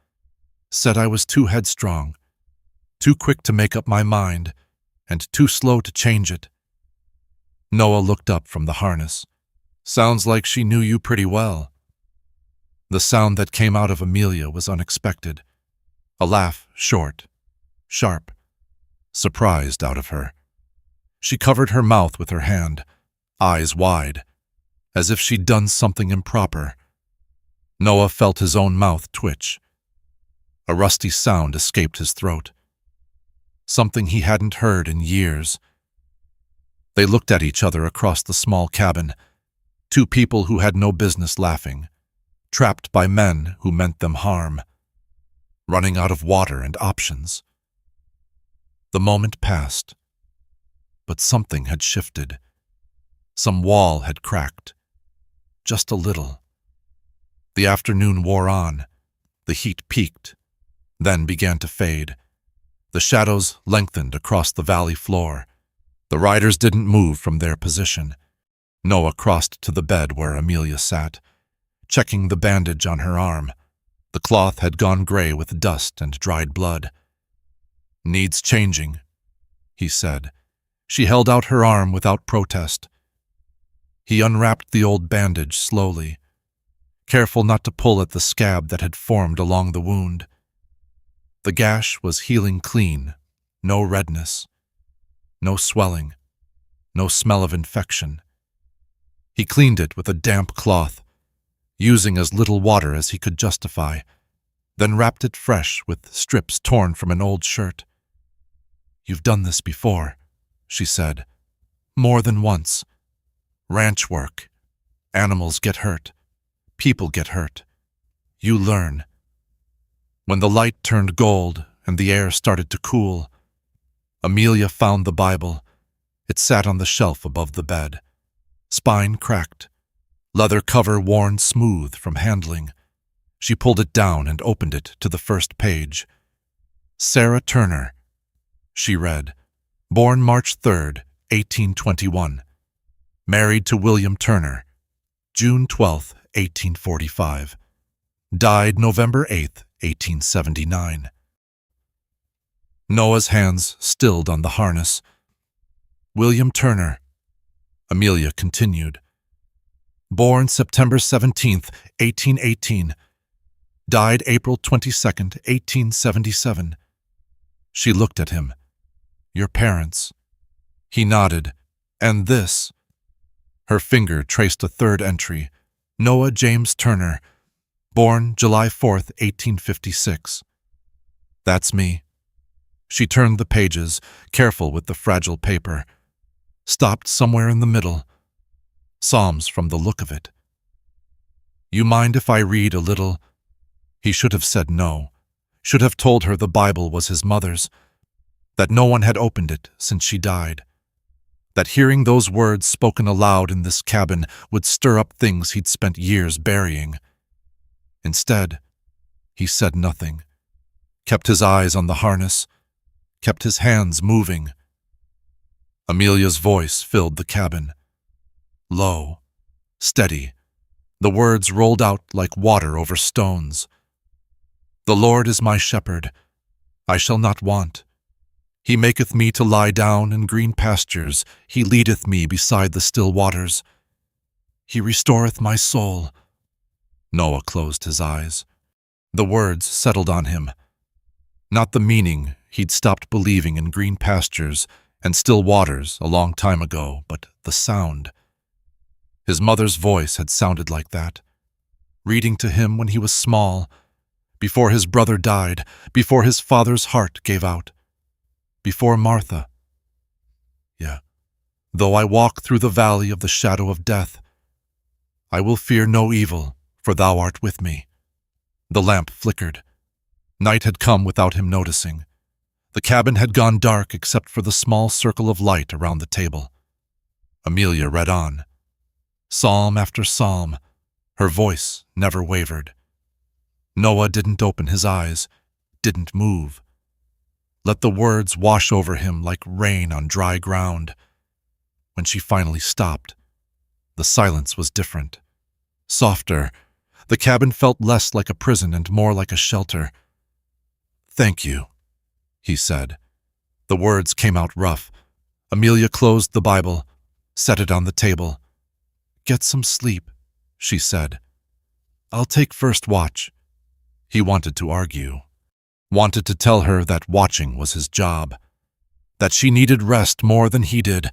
Said I was too headstrong, too quick to make up my mind, and too slow to change it. Noah looked up from the harness. Sounds like she knew you pretty well. The sound that came out of Amelia was unexpected. A laugh, short, sharp, surprised out of her. She covered her mouth with her hand, eyes wide, as if she'd done something improper. Noah felt his own mouth twitch. A rusty sound escaped his throat. Something he hadn't heard in years. They looked at each other across the small cabin, two people who had no business laughing, trapped by men who meant them harm, running out of water and options. The moment passed, but something had shifted. Some wall had cracked, just a little. The afternoon wore on. The heat peaked, then began to fade. The shadows lengthened across the valley floor. The riders didn't move from their position. Noah crossed to the bed where Amelia sat, checking the bandage on her arm. The cloth had gone gray with dust and dried blood. "Needs changing," he said. She held out her arm without protest. He unwrapped the old bandage slowly, careful not to pull at the scab that had formed along the wound. The gash was healing clean, no redness, no swelling, no smell of infection. He cleaned it with a damp cloth, using as little water as he could justify, then wrapped it fresh with strips torn from an old shirt. "You've done this before," she said. "More than once. Ranch work. Animals get hurt. People get hurt. You learn." When the light turned gold and the air started to cool, Amelia found the Bible. It sat on the shelf above the bed. Spine cracked, leather cover worn smooth from handling. She pulled it down and opened it to the first page. "Sarah Turner," she read, "born March 3rd, 1821. Married to William Turner, June 12th, 1845. Died November 8th, 1879. Noah's hands stilled on the harness. "William Turner," Amelia continued. "Born September 17th, 1818. Died April 22nd, 1877. She looked at him. "Your parents." He nodded. "And this." Her finger traced a third entry. "Noah James Turner. Born July 4th, 1856. "That's me." She turned the pages, careful with the fragile paper. Stopped somewhere in the middle. Psalms from the look of it. "You mind if I read a little?" He should have said no. Should have told her the Bible was his mother's, that no one had opened it since she died, that hearing those words spoken aloud in this cabin would stir up things he'd spent years burying. Instead, he said nothing, kept his eyes on the harness, kept his hands moving. Amelia's voice filled the cabin. Low, steady, the words rolled out like water over stones. "The Lord is my shepherd, I shall not want. He maketh me to lie down in green pastures, he leadeth me beside the still waters. He restoreth my soul." Noah closed his eyes. The words settled on him. Not the meaning, he'd stopped believing in green pastures and still waters a long time ago, but the sound. His mother's voice had sounded like that, reading to him when he was small, before his brother died, before his father's heart gave out, before Martha. "Yeah, though I walk through the valley of the shadow of death, I will fear no evil, for thou art with me." The lamp flickered. Night had come without him noticing. The cabin had gone dark except for the small circle of light around the table. Amelia read on. Psalm after psalm, her voice never wavered. Noah didn't open his eyes, didn't move. Let the words wash over him like rain on dry ground. When she finally stopped, the silence was different, softer. The cabin felt less like a prison and more like a shelter. "Thank you," he said. The words came out rough. Amelia closed the Bible, set it on the table. "Get some sleep," she said. "I'll take first watch." He wanted to argue, wanted to tell her that watching was his job. that she needed rest more than he did,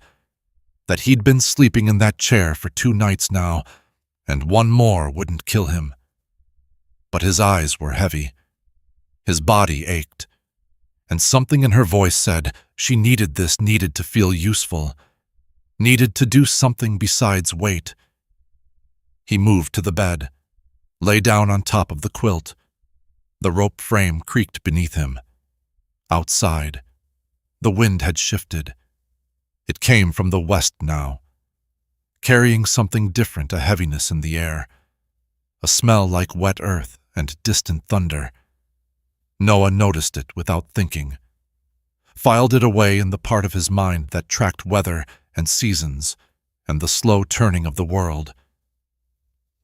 that he'd been sleeping in that chair for 2 nights now, and one more wouldn't kill him. But his eyes were heavy. His body ached, and something in her voice said she needed to feel useful, needed to do something besides wait. He moved to the bed, lay down on top of the quilt. The rope frame creaked beneath him. Outside, the wind had shifted. It came from the west now, carrying something different, a heaviness in the air, a smell like wet earth and distant thunder. Noah noticed it without thinking, filed it away in the part of his mind that tracked weather and seasons and the slow turning of the world.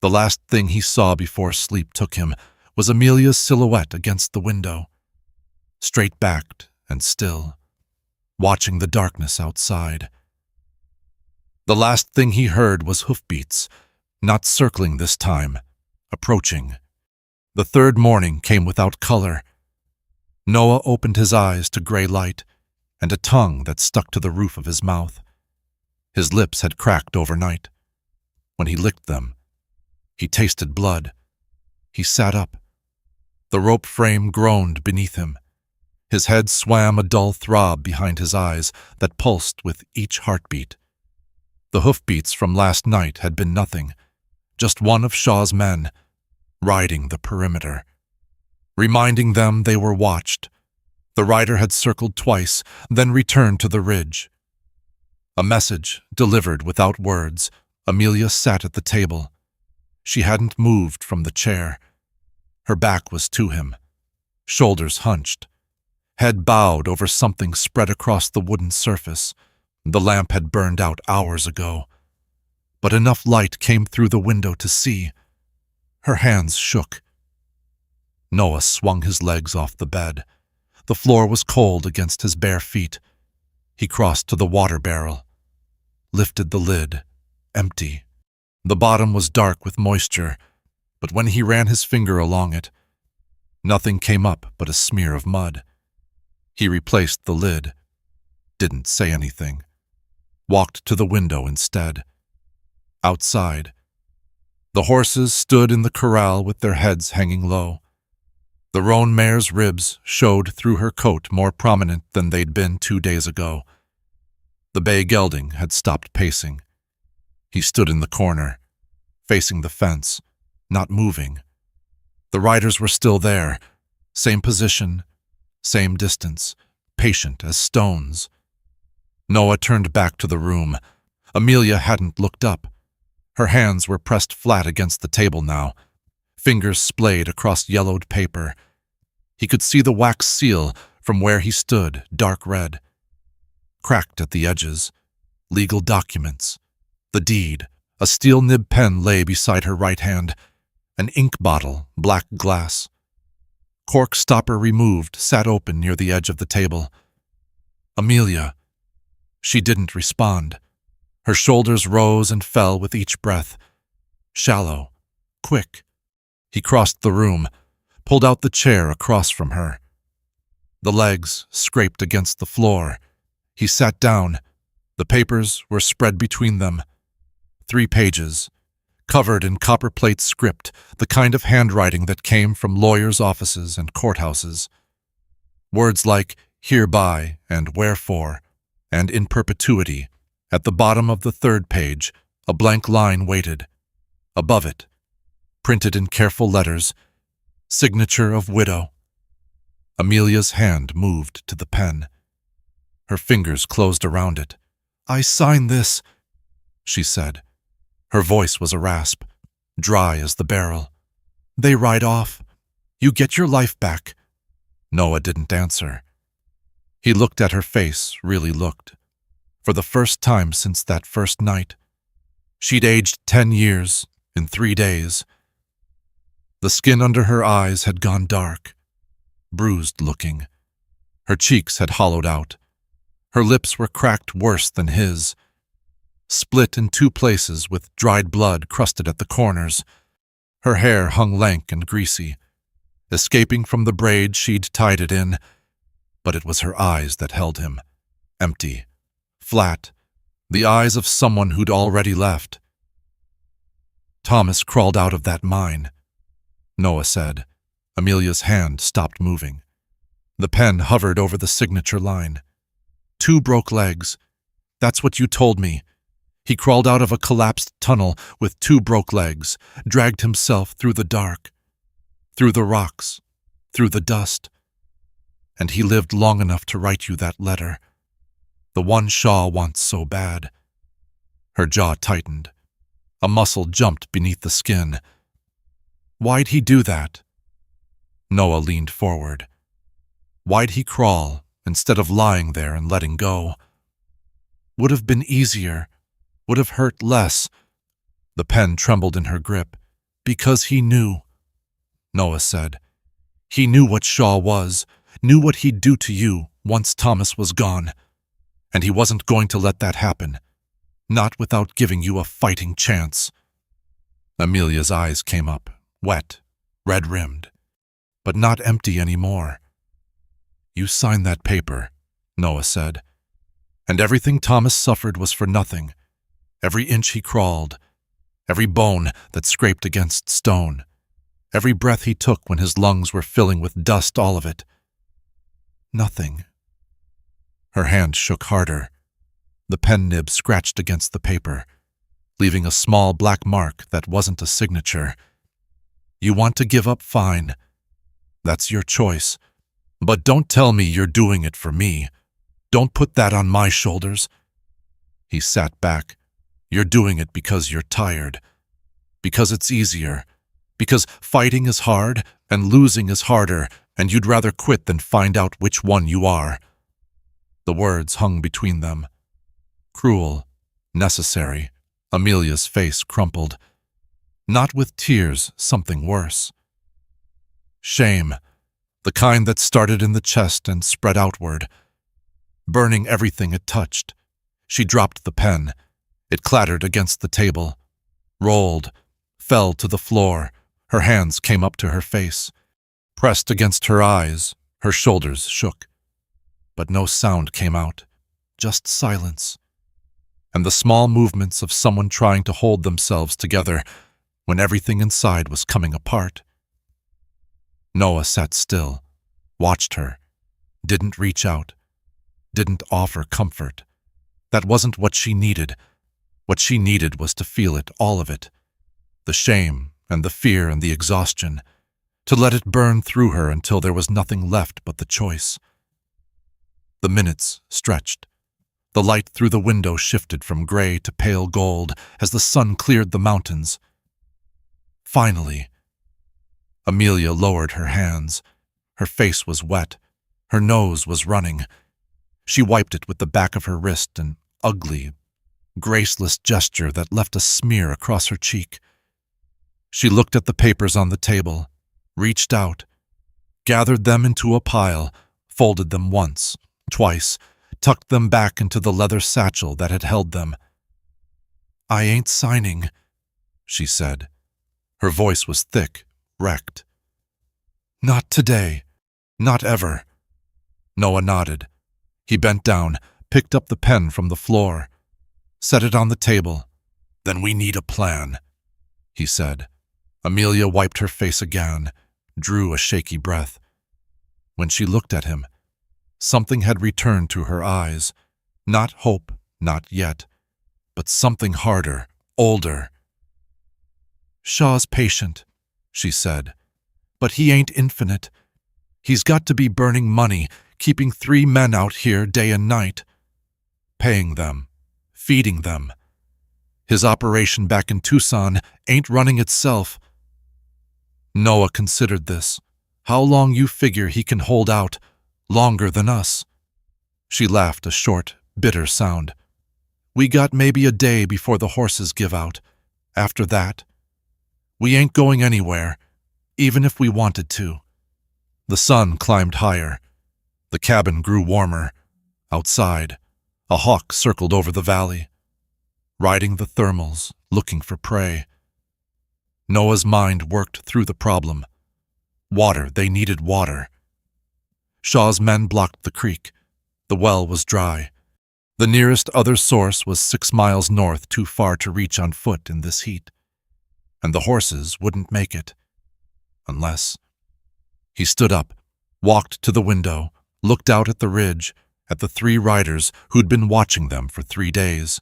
The last thing he saw before sleep took him was Amelia's silhouette against the window, straight-backed and still, watching the darkness outside. The last thing he heard was hoofbeats, not circling this time, approaching. The third morning came without color. Noah opened his eyes to gray light and a tongue that stuck to the roof of his mouth. His lips had cracked overnight. When he licked them, he tasted blood. He sat up. The rope frame groaned beneath him. His head swam a dull throb behind his eyes that pulsed with each heartbeat. The hoofbeats from last night had been nothing, just one of Shaw's men, riding the perimeter, reminding them they were watched. The rider had circled twice, then returned to the ridge. A message delivered without words. Amelia sat at the table. She hadn't moved from the chair. Her back was to him, shoulders hunched, head bowed over something spread across the wooden surface. The lamp had burned out hours ago, but enough light came through the window to see. Her hands shook. Noah swung his legs off the bed. The floor was cold against his bare feet. He crossed to the water barrel, lifted the lid, empty. The bottom was dark with moisture, but when he ran his finger along it, nothing came up but a smear of mud. He replaced the lid, didn't say anything, walked to the window instead. Outside, the horses stood in the corral with their heads hanging low. The roan mare's ribs showed through her coat more prominent than they'd been 2 days ago. The bay gelding had stopped pacing. He stood in the corner, facing the fence, not moving. The riders were still there, same position, same distance, patient as stones. Noah turned back to the room. Amelia hadn't looked up. Her hands were pressed flat against the table now, fingers splayed across yellowed paper. He could see the wax seal from where he stood, dark red. Cracked at the edges, legal documents. The deed, a steel nib pen lay beside her right hand, an ink bottle, black glass. Cork stopper removed, sat open near the edge of the table. Amelia. She didn't respond. Her shoulders rose and fell with each breath. Shallow, quick. He crossed the room, pulled out the chair across from her. The legs scraped against the floor. He sat down. The papers were spread between them. 3 pages, covered in copperplate script, the kind of handwriting that came from lawyers' offices and courthouses. Words like hereby and wherefore and in perpetuity. At the bottom of the 3rd page, a blank line waited. Above it, printed in careful letters, signature of widow. Amelia's hand moved to the pen. Her fingers closed around it. "I sign this," she said. Her voice was a rasp, dry as the barrel. "They ride off. You get your life back." Noah didn't answer. He looked at her face, really looked. For the first time since that first night. She'd aged 10 years in 3 days. The skin under her eyes had gone dark, bruised-looking. Her cheeks had hollowed out. Her lips were cracked worse than his, split in 2 places with dried blood crusted at the corners. Her hair hung lank and greasy, escaping from the braid she'd tied it in, but it was her eyes that held him, empty, flat, the eyes of someone who'd already left. Thomas crawled out of that mine, Noah said. Amelia's hand stopped moving. The pen hovered over the signature line. 2 broke legs. That's what you told me. He crawled out of a collapsed tunnel with 2 broke legs, dragged himself through the dark, through the rocks, through the dust. And he lived long enough to write you that letter. The one Shaw wants so bad. Her jaw tightened. A muscle jumped beneath the skin. Why'd he do that? Noah leaned forward. Why'd he crawl instead of lying there and letting go? Would have been easier. Would have hurt less. The pen trembled in her grip. Because he knew, Noah said. He knew what Shaw was, knew what he'd do to you once Thomas was gone. And he wasn't going to let that happen. Not without giving you a fighting chance. Amelia's eyes came up, wet, red-rimmed, but not empty anymore. You signed that paper, Noah said. And everything Thomas suffered was for nothing. Every inch he crawled, every bone that scraped against stone, every breath he took when his lungs were filling with dust, all of it. Nothing. Her hand shook harder. The pen nib scratched against the paper, leaving a small black mark that wasn't a signature. You want to give up, fine. That's your choice. But don't tell me you're doing it for me. Don't put that on my shoulders. He sat back. You're doing it because you're tired. Because it's easier. Because fighting is hard and losing is harder, and you'd rather quit than find out which one you are. The words hung between them. Cruel, necessary. Amelia's face crumpled. Not with tears, something worse. Shame, the kind that started in the chest and spread outward, burning everything it touched. She dropped the pen. It clattered against the table, rolled, fell to the floor. Her hands came up to her face. Pressed against her eyes, her shoulders shook. But no sound came out, just silence. And the small movements of someone trying to hold themselves together when everything inside was coming apart. Noah sat still, watched her, didn't reach out, didn't offer comfort. That wasn't what she needed. What she needed was to feel it, all of it. The shame and the fear and the exhaustion. To let it burn through her until there was nothing left but the choice. The minutes stretched. The light through the window shifted from gray to pale gold as the sun cleared the mountains. Finally, Amelia lowered her hands. Her face was wet. Her nose was running. She wiped it with the back of her wrist, an ugly, graceless gesture that left a smear across her cheek. She looked at the papers on the table, reached out, gathered them into a pile, folded them once, twice, tucked them back into the leather satchel that had held them. I ain't signing, she said. Her voice was thick, wrecked. Not today. Not ever. Noah nodded. He bent down, picked up the pen from the floor, set it on the table. Then we need a plan, he said. Amelia wiped her face again, drew a shaky breath. When she looked at him, something had returned to her eyes. Not hope, not yet, but something harder, older. Shaw's patient, she said, but he ain't infinite. He's got to be burning money, keeping 3 men out here day and night, paying them, feeding them. His operation back in Tucson ain't running itself. Noah considered this. How long you figure he can hold out? Longer than us. She laughed, a short, bitter sound. We got maybe a day before the horses give out. After that, we ain't going anywhere, even if we wanted to. The sun climbed higher. The cabin grew warmer. Outside, a hawk circled over the valley, riding the thermals, looking for prey. Noah's mind worked through the problem. Water, they needed water. Shaw's men blocked the creek. The well was dry. The nearest other source was 6 miles north, too far to reach on foot in this heat. And the horses wouldn't make it. Unless... He stood up, walked to the window, looked out at the ridge, at the 3 riders who'd been watching them for 3 days.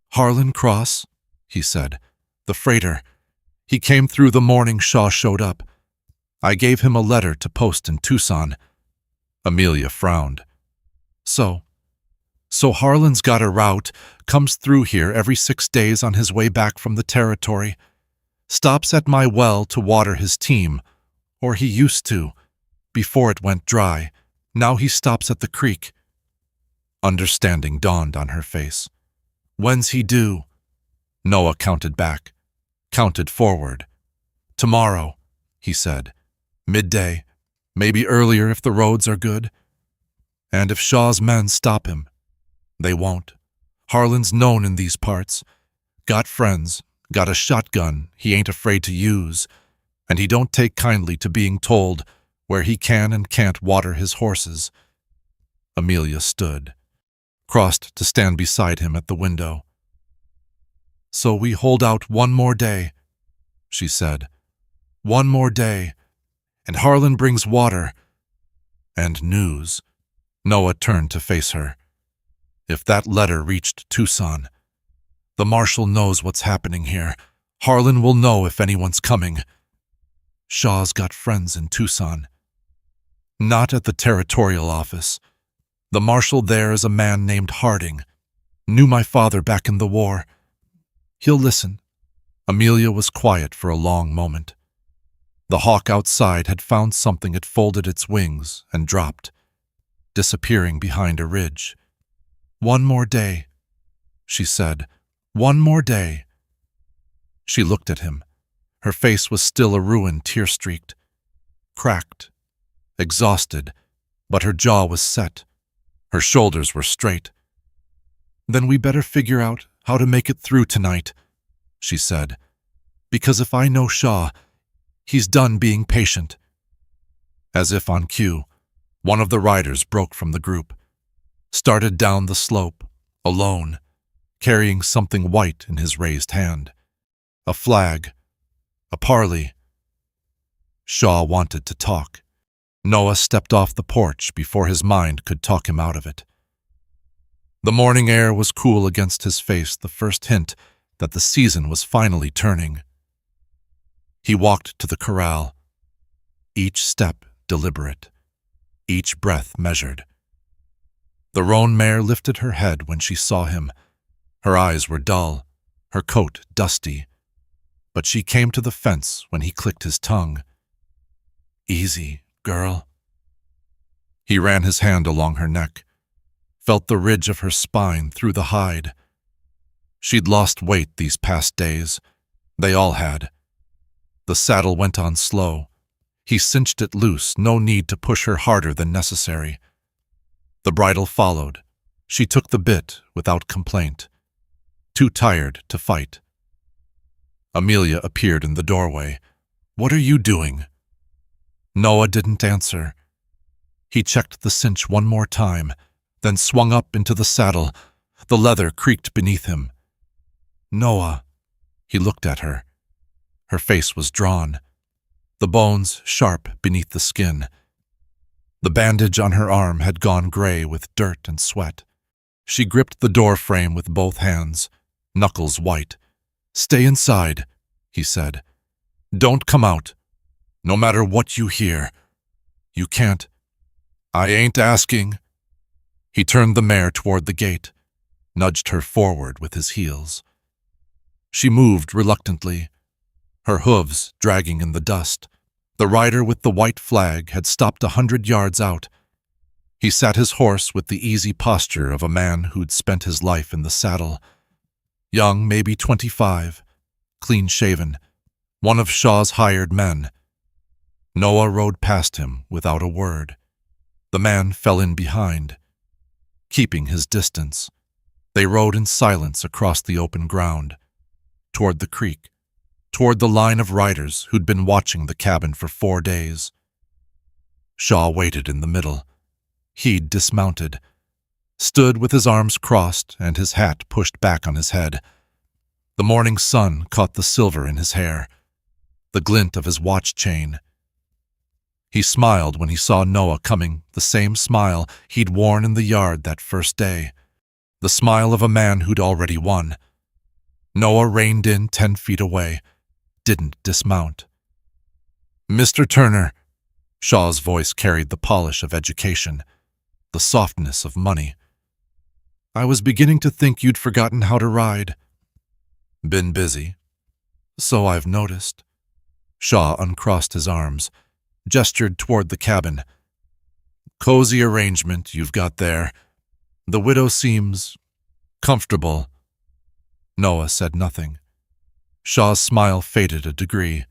"Harlan Cross," he said. "The freighter. He came through the morning Shaw showed up. I gave him a letter to post in Tucson." Amelia frowned. So Harlan's got a route, comes through here every 6 days on his way back from the territory, stops at my well to water his team, or he used to, before it went dry. Now he stops at the creek." Understanding dawned on her face. "When's he due?" Noah counted back, counted forward. "Tomorrow," he said. "Midday, maybe earlier if the roads are good. And if Shaw's men stop him. They won't. Harlan's known in these parts. Got friends, got a shotgun he ain't afraid to use, and he don't take kindly to being told where he can and can't water his horses." Amelia stood, crossed to stand beside him at the window. "So we hold out 1 more day," she said. "1 more day, and Harlan brings water and news." Noah turned to face her. "If that letter reached Tucson, the marshal knows what's happening here. Harlan will know if anyone's coming. Shaw's got friends in Tucson." "Not at the territorial office. The marshal there is a man named Harding. Knew my father back in the war. He'll listen." Amelia was quiet for a long moment. The hawk outside had found something. It folded its wings and dropped, disappearing behind a ridge. "1 more day," she said. "1 more day." She looked at him. Her face was still a ruin, tear-streaked, cracked, exhausted, but her jaw was set. Her shoulders were straight. "Then we better figure out how to make it through tonight," she said. "Because if I know Shaw, he's done being patient." As if on cue, one of the riders broke from the group, started down the slope, alone, carrying something white in his raised hand. A flag, a parley. Shaw wanted to talk. Noah stepped off the porch before his mind could talk him out of it. The morning air was cool against his face, the first hint that the season was finally turning. He walked to the corral, each step deliberate, each breath measured. The roan mare lifted her head when she saw him. Her eyes were dull, her coat dusty, but she came to the fence when he clicked his tongue. "Easy, girl." He ran his hand along her neck, felt the ridge of her spine through the hide. She'd lost weight these past days. They all had. The saddle went on slow. He cinched it loose, no need to push her harder than necessary. The bridle followed. She took the bit without complaint, too tired to fight. Amelia appeared in the doorway. "What are you doing?" Noah didn't answer. He checked the cinch 1 more time, then swung up into the saddle. The leather creaked beneath him. "Noah." He looked at her. Her face was drawn, the bones sharp beneath the skin. The bandage on her arm had gone gray with dirt and sweat. She gripped the door frame with both hands, knuckles white. "Stay inside," he said. "Don't come out. No matter what you hear. You can't." "I ain't asking." He turned the mare toward the gate, nudged her forward with his heels. She moved reluctantly, her hooves dragging in the dust. The rider with the white flag had stopped 100 yards out. He sat his horse with the easy posture of a man who'd spent his life in the saddle. Young, maybe 25, clean-shaven, one of Shaw's hired men. Noah rode past him without a word. The man fell in behind, keeping his distance. They rode in silence across the open ground, toward the creek, toward the line of riders who'd been watching the cabin for 4 days. Shaw waited in the middle. He'd dismounted. stood with his arms crossed and his hat pushed back on his head. The morning sun caught the silver in his hair, the glint of his watch chain. He smiled when he saw Noah coming, the same smile he'd worn in the yard that first day, the smile of a man who'd already won. Noah reined in 10 feet away, didn't dismount. "Mr. Turner," Shaw's voice carried the polish of education, the softness of money. "I was beginning to think you'd forgotten how to ride." "Been busy." "So I've noticed." Shaw uncrossed his arms, gestured toward the cabin. "Cozy arrangement you've got there. The widow seems comfortable." Noah said nothing. Shaw's smile faded a degree.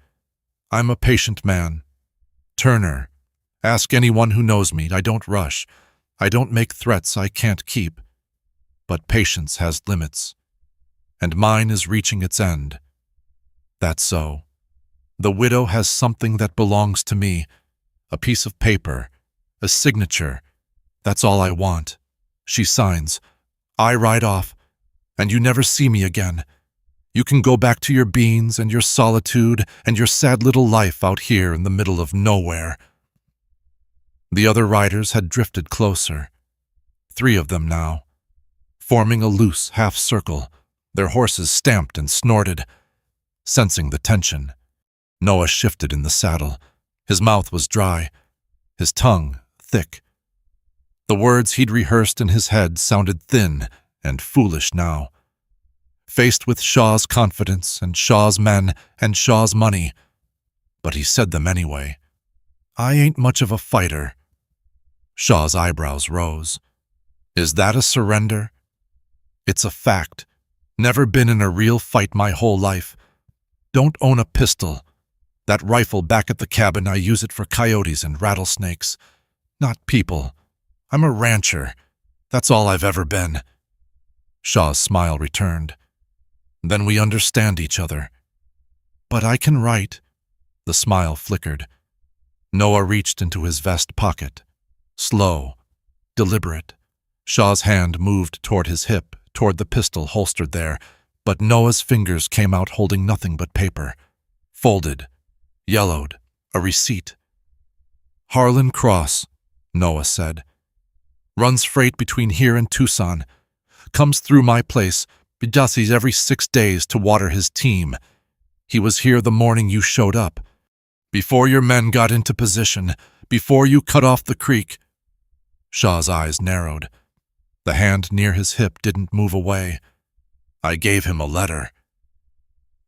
"I'm a patient man. Turner, ask anyone who knows me. I don't rush. I don't make threats I can't keep. But patience has limits, and mine is reaching its end." "That's so. The widow has something that belongs to me, a piece of paper, a signature. That's all I want. She signs. I ride off, and you never see me again. You can go back to your beans and your solitude and your sad little life out here in the middle of nowhere." The other riders had drifted closer, 3 of them now, forming a loose half-circle. Their horses stamped and snorted. Sensing the tension, Noah shifted in the saddle. His mouth was dry, his tongue thick. The words he'd rehearsed in his head sounded thin and foolish now. Faced with Shaw's confidence and Shaw's men and Shaw's money, but he said them anyway. "I ain't much of a fighter." Shaw's eyebrows rose. "Is that a surrender?" "It's a fact. Never been in a real fight my whole life. Don't own a pistol. That rifle back at the cabin, I use it for coyotes and rattlesnakes. Not people. I'm a rancher. That's all I've ever been." Shaw's smile returned. "Then we understand each other." "But I can write." The smile flickered. Noah reached into his vest pocket. Slow, deliberate. Shaw's hand moved toward his hip, toward the pistol holstered there, but Noah's fingers came out holding nothing but paper. Folded, yellowed, a receipt. "Harlan Cross," Noah said. "Runs freight between here and Tucson. Comes through my place, Bidassis every 6 days to water his team. He was here the morning you showed up. Before your men got into position, before you cut off the creek." Shaw's eyes narrowed. The hand near his hip didn't move away. "I gave him a letter."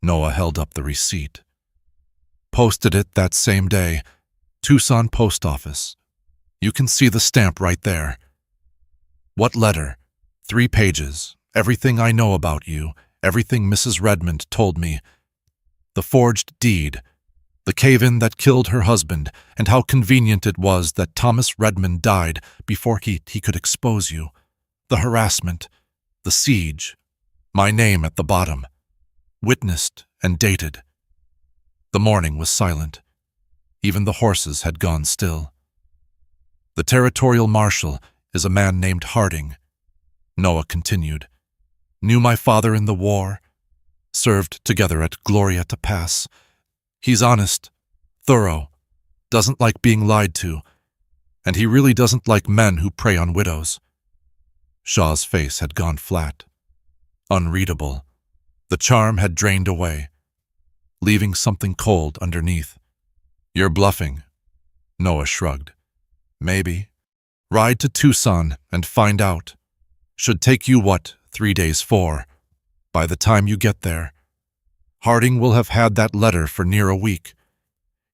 Noah held up the receipt. "Posted it that same day. Tucson Post Office. You can see the stamp right there." "What letter?" 3 pages. Everything I know about you, everything Mrs. Redmond told me. The forged deed, the cave-in that killed her husband, and how convenient it was that Thomas Redmond died before he could expose you. The harassment, the siege, my name at the bottom. Witnessed and dated. The morning was silent. Even the horses had gone still. "The territorial marshal is a man named Harding," Noah continued. "Knew my father in the war. Served together at Glorieta Pass. He's honest, thorough, doesn't like being lied to, and he really doesn't like men who prey on widows." Shaw's face had gone flat. Unreadable. The charm had drained away, leaving something cold underneath. "You're bluffing." Noah shrugged. "Maybe. Ride to Tucson and find out. Should take you, 3 days, 4. By the time you get there, Harding will have had that letter for near a week.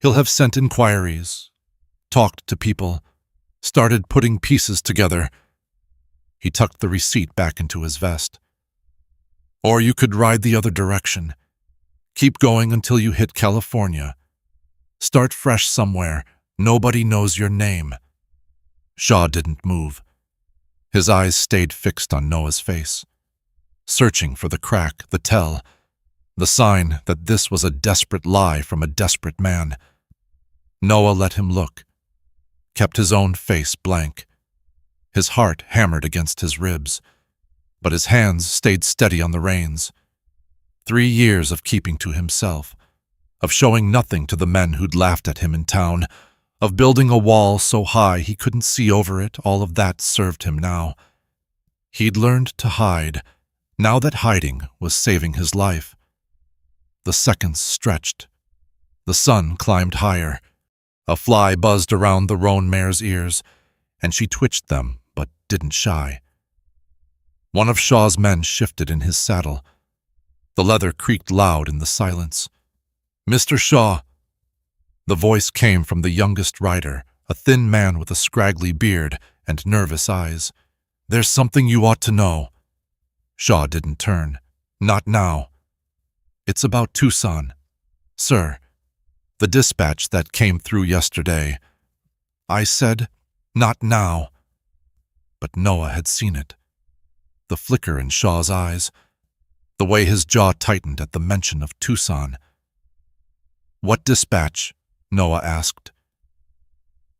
He'll have sent inquiries, talked to people, started putting pieces together." He tucked the receipt back into his vest. "Or you could ride the other direction. Keep going until you hit California. Start fresh somewhere. Nobody knows your name." Shaw didn't move. His eyes stayed fixed on Noah's face, searching for the crack, the tell, the sign that this was a desperate lie from a desperate man. Noah let him look, kept his own face blank. His heart hammered against his ribs, but his hands stayed steady on the reins. 3 years of keeping to himself, of showing nothing to the men who'd laughed at him in town, of building a wall so high he couldn't see over it, all of that served him now. He'd learned to hide, now that hiding was saving his life. The seconds stretched. The sun climbed higher. A fly buzzed around the roan mare's ears, and she twitched them, but didn't shy. One of Shaw's men shifted in his saddle. The leather creaked loud in the silence. "Mr. Shaw." The voice came from the youngest rider, a thin man with a scraggly beard and nervous eyes. "There's something you ought to know." Shaw didn't turn. "Not now." "It's about Tucson, sir. The dispatch that came through yesterday." I said, "Not now." But Noah had seen it. The flicker in Shaw's eyes, the way his jaw tightened at the mention of Tucson. "What dispatch?" Noah asked.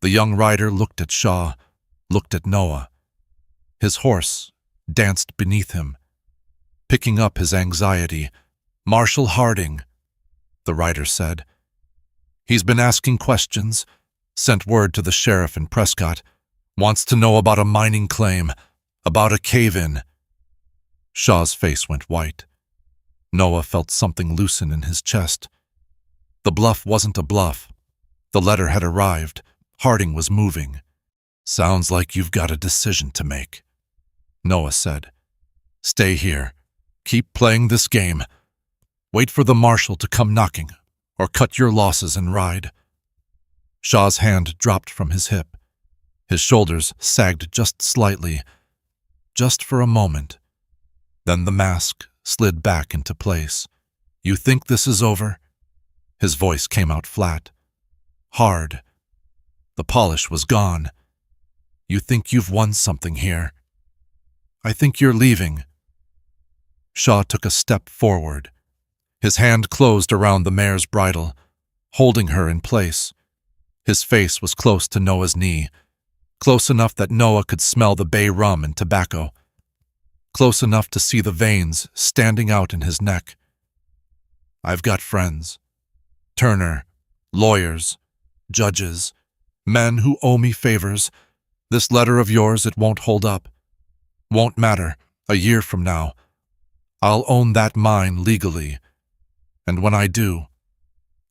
The young rider looked at Shaw, looked at Noah. His horse danced beneath him, picking up his anxiety. "Marshal Harding," the rider said. "He's been asking questions, sent word to the sheriff in Prescott, wants to know about a mining claim, about a cave-in." Shaw's face went white. Noah felt something loosen in his chest. The bluff wasn't a bluff. The letter had arrived. Harding was moving. "Sounds like you've got a decision to make," Noah said. "Stay here. Keep playing this game. Wait for the marshal to come knocking, or cut your losses and ride." Shaw's hand dropped from his hip. His shoulders sagged just slightly, just for a moment. Then the mask slid back into place. "You think this is over?" His voice came out flat, hard. The polish was gone. "You think you've won something here?" "I think you're leaving." Shaw took a step forward. His hand closed around the mare's bridle, holding her in place. His face was close to Noah's knee, close enough that Noah could smell the bay rum and tobacco, close enough to see the veins standing out in his neck. "I've got friends. Turner, lawyers, judges, men who owe me favors. This letter of yours, it won't hold up. Won't matter. A year from now, I'll own that mine legally. And when I do,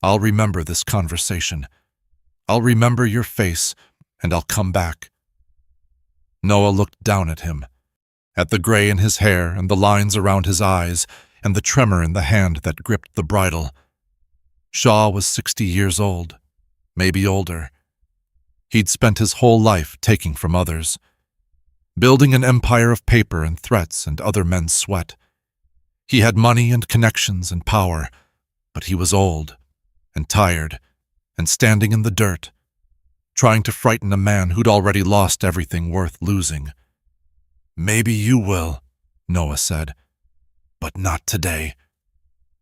I'll remember this conversation. I'll remember your face, and I'll come back." Noah looked down at him, at the gray in his hair and the lines around his eyes and the tremor in the hand that gripped the bridle. Shaw was 60 years old, maybe older. He'd spent his whole life taking from others, building an empire of paper and threats and other men's sweat. He had money and connections and power, but he was old and tired and standing in the dirt, trying to frighten a man who'd already lost everything worth losing. "Maybe you will," Noah said, "but not today."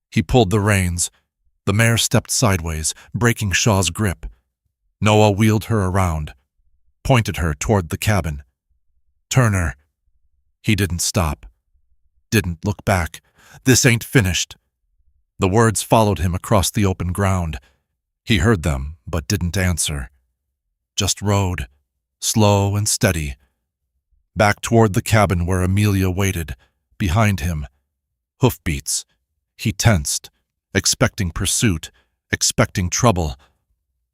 He pulled the reins. The mare stepped sideways, breaking Shaw's grip. Noah wheeled her around, pointed her toward the cabin. "Turner." He didn't stop, didn't look back. "This ain't finished." The words followed him across the open ground. He heard them, but didn't answer. Just rode, slow and steady, back toward the cabin where Amelia waited, behind him. Hoofbeats. He tensed, expecting pursuit, expecting trouble.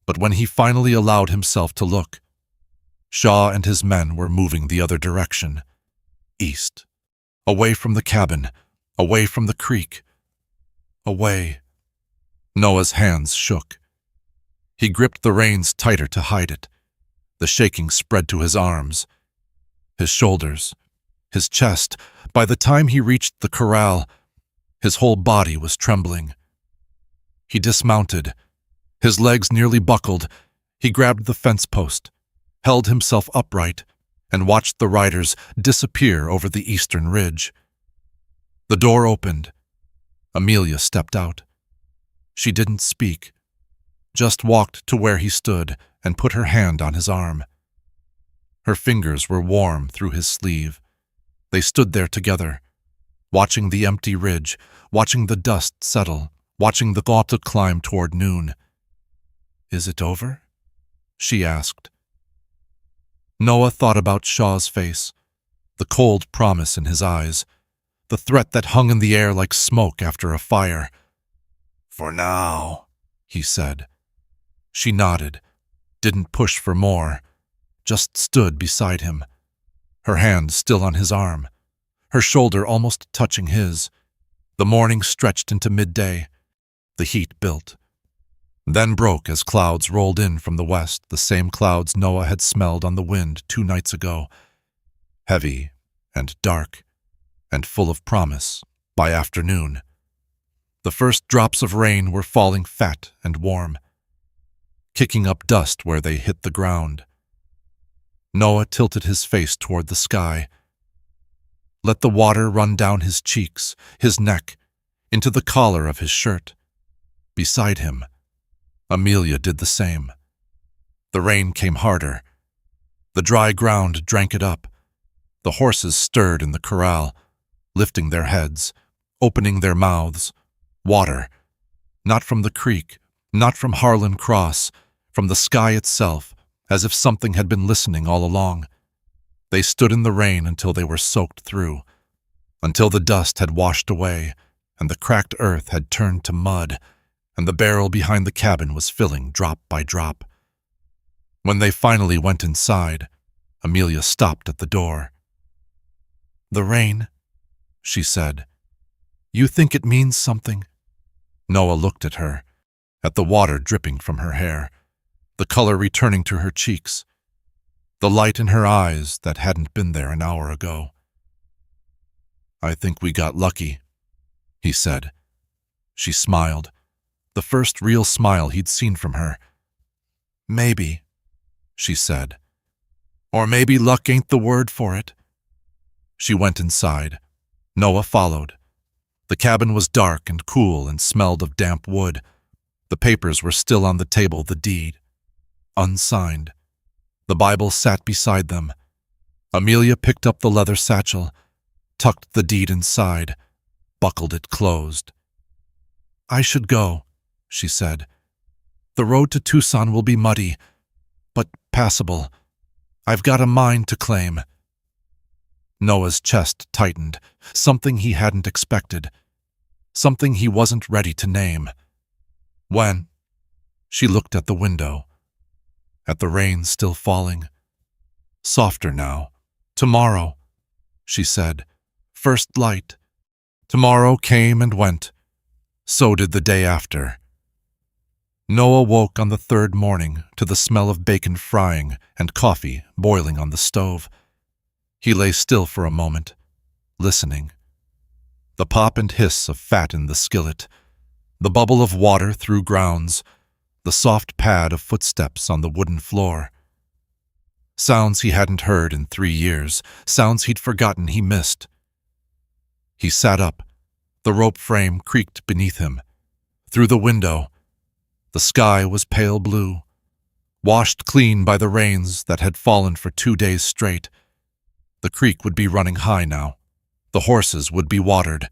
But when he finally allowed himself to look, Shaw and his men were moving the other direction, east, away from the cabin, away from the creek, away. Noah's hands shook. He gripped the reins tighter to hide it. The shaking spread to his arms, his shoulders, his chest. By the time he reached the corral, his whole body was trembling. He dismounted. His legs nearly buckled. He grabbed the fence post, held himself upright, and watched the riders disappear over the eastern ridge. The door opened. Amelia stepped out. She didn't speak, just walked to where he stood and put her hand on his arm. Her fingers were warm through his sleeve. They stood there together, watching the empty ridge, watching the dust settle, watching the thought to climb toward noon. "Is it over?" she asked. Noah thought about Shaw's face, the cold promise in his eyes, the threat that hung in the air like smoke after a fire. "For now," he said. She nodded, didn't push for more, just stood beside him, her hand still on his arm, her shoulder almost touching his. The morning stretched into midday. The heat built, then broke as clouds rolled in from the west, the same clouds Noah had smelled on the wind 2 nights ago, heavy and dark and full of promise by afternoon. The first drops of rain were falling fat and warm, kicking up dust where they hit the ground. Noah tilted his face toward the sky, let the water run down his cheeks, his neck, into the collar of his shirt. Beside him, Amelia did the same. The rain came harder. The dry ground drank it up. The horses stirred in the corral, lifting their heads, opening their mouths. Water, not from the creek, not from Harlan Cross, from the sky itself, as if something had been listening all along. They stood in the rain until they were soaked through, until the dust had washed away, and the cracked earth had turned to mud, and the barrel behind the cabin was filling drop by drop. When they finally went inside, Amelia stopped at the door. "The rain," she said. "You think it means something?" Noah looked at her, at the water dripping from her hair, the color returning to her cheeks, the light in her eyes that hadn't been there an hour ago. "I think we got lucky," he said. She smiled, the first real smile he'd seen from her. "Maybe," she said. "Or maybe luck ain't the word for it." She went inside. Noah followed. The cabin was dark and cool and smelled of damp wood. The papers were still on the table, the deed, unsigned. The Bible sat beside them. Amelia picked up the leather satchel, tucked the deed inside, buckled it closed. "I should go," she said. "The road to Tucson will be muddy, but passable. I've got a mine to claim." Noah's chest tightened, something he hadn't expected, something he wasn't ready to name. "When?" She looked at the window, at the rain still falling. Softer now. "Tomorrow," she said. "First light." Tomorrow came and went. So did the day after. Noah woke on the 3rd morning to the smell of bacon frying and coffee boiling on the stove. He lay still for a moment, listening. The pop and hiss of fat in the skillet, the bubble of water through grounds, the soft pad of footsteps on the wooden floor. Sounds he hadn't heard in 3 years, sounds he'd forgotten he missed. He sat up. The rope frame creaked beneath him. Through the window, the sky was pale blue, washed clean by the rains that had fallen for 2 days straight. The creek would be running high now. The horses would be watered.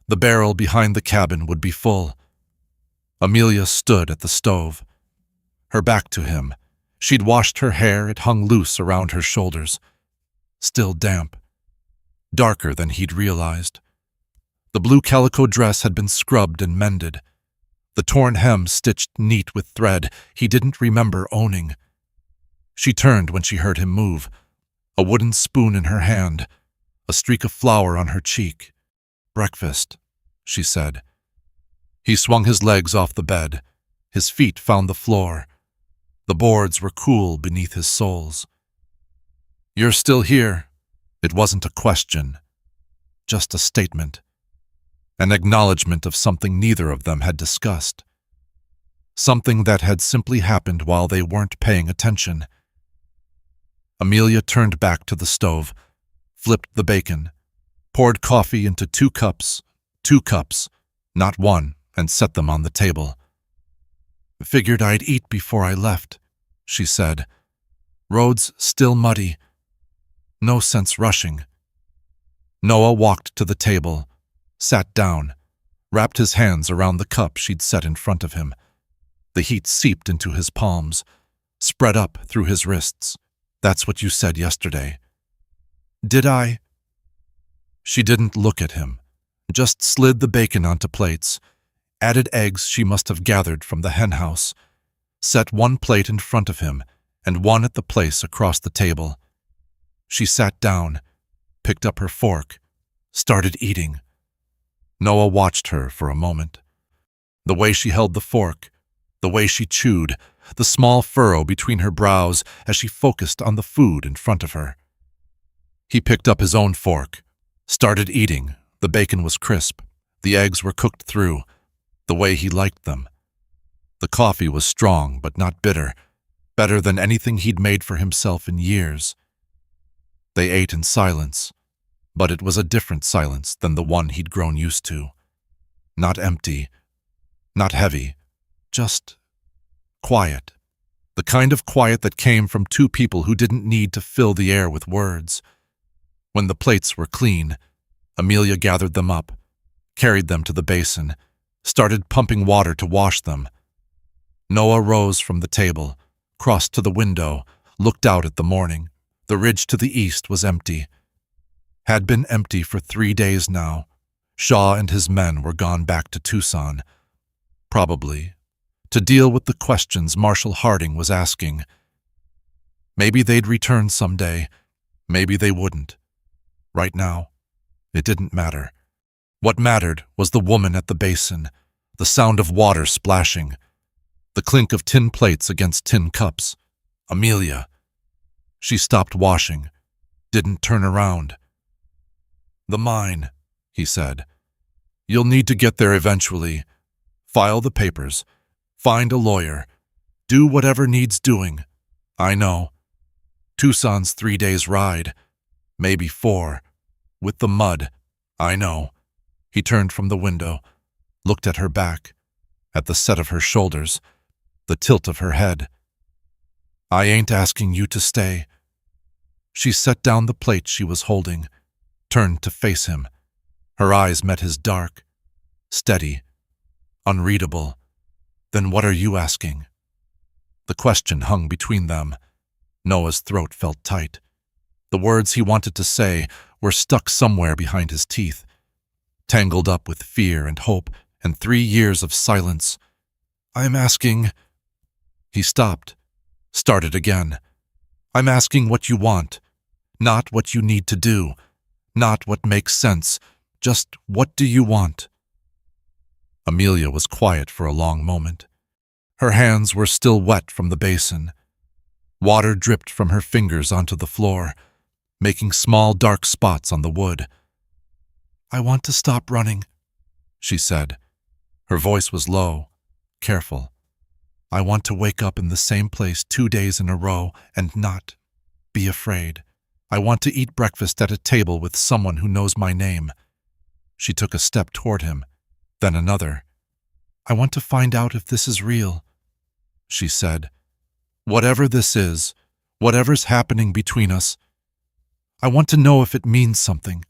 The barrel behind the cabin would be full. Amelia stood at the stove, her back to him. She'd washed her hair, it hung loose around her shoulders. Still damp. Darker than he'd realized. The blue calico dress had been scrubbed and mended. The torn hem stitched neat with thread he didn't remember owning. She turned when she heard him move, a wooden spoon in her hand, a streak of flour on her cheek. "Breakfast," she said. He swung his legs off the bed. His feet found the floor. The boards were cool beneath his soles. "You're still here." It wasn't a question, just a statement. An acknowledgement of something neither of them had discussed. Something that had simply happened while they weren't paying attention. Amelia turned back to the stove, flipped the bacon, poured coffee into 2 cups, not one, and set them on the table. "Figured I'd eat before I left," she said. "Road's still muddy, No sense rushing. Noah walked to the table, sat down, wrapped his hands around the cup she'd set in front of him. The heat seeped into his palms, spread up through his wrists. That's what you said yesterday. Did I? She didn't look at him, just slid the bacon onto plates, added eggs she must have gathered from the henhouse, set one plate in front of him and one at the place across the table. She sat down, picked up her fork, started eating. Noah watched her for a moment. The way she held the fork, the way she chewed, the small furrow between her brows as she focused on the food in front of her. He picked up his own fork, started eating. The bacon was crisp, the eggs were cooked through, the way he liked them. The coffee was strong but not bitter, better than anything he'd made for himself in years. They ate in silence, but it was a different silence than the one he'd grown used to. Not empty, not heavy, just quiet. The kind of quiet that came from two people who didn't need to fill the air with words. When the plates were clean, Amelia gathered them up, carried them to the basin, started pumping water to wash them. Noah rose from the table, crossed to the window, looked out at the morning. The ridge to the east was empty. Had been empty for 3 days now. Shaw and his men were gone back to Tucson. Probably to deal with the questions Marshall Harding was asking. Maybe they'd return someday. Maybe they wouldn't. Right now, it didn't matter. What mattered was the woman at the basin, the sound of water splashing, the clink of tin plates against tin cups. Amelia. She stopped washing, didn't turn around. The mine, he said. You'll need to get there eventually. File the papers. Find a lawyer. Do whatever needs doing. I know. Tucson's 3 days' ride. Maybe 4. With the mud. I know. He turned from the window, looked at her back, at the set of her shoulders, the tilt of her head. I ain't asking you to stay. She set down the plate she was holding, turned to face him. Her eyes met his dark, steady, unreadable. Then what are you asking? The question hung between them. Noah's throat felt tight. The words he wanted to say were stuck somewhere behind his teeth, tangled up with fear and hope and 3 years of silence. I'm asking... He stopped, started again. I'm asking what you want, not what you need to do, not what makes sense, just what do you want? Amelia was quiet for a long moment. Her hands were still wet from the basin. Water dripped from her fingers onto the floor, making small dark spots on the wood. I want to stop running, she said. Her voice was low, careful. I want to wake up in the same place 2 days in a row and not be afraid. I want to eat breakfast at a table with someone who knows my name. She took a step toward him, then another. I want to find out if this is real, she said. Whatever this is, whatever's happening between us, I want to know if it means something,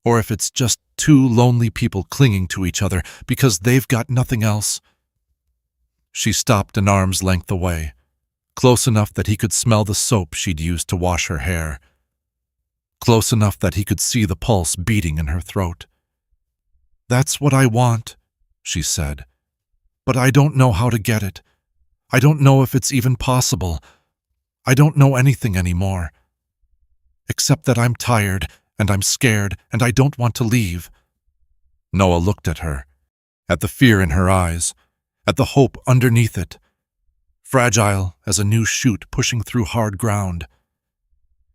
or if it's just two lonely people clinging to each other because they've got nothing else. She stopped an arm's length away, close enough that he could smell the soap she'd used to wash her hair, close enough that he could see the pulse beating in her throat. That's what I want, she said, but I don't know how to get it. I don't know if it's even possible. I don't know anything anymore, except that I'm tired and I'm scared and I don't want to leave. Noah looked at her, at the fear in her eyes, at the hope underneath it, fragile as a new shoot pushing through hard ground.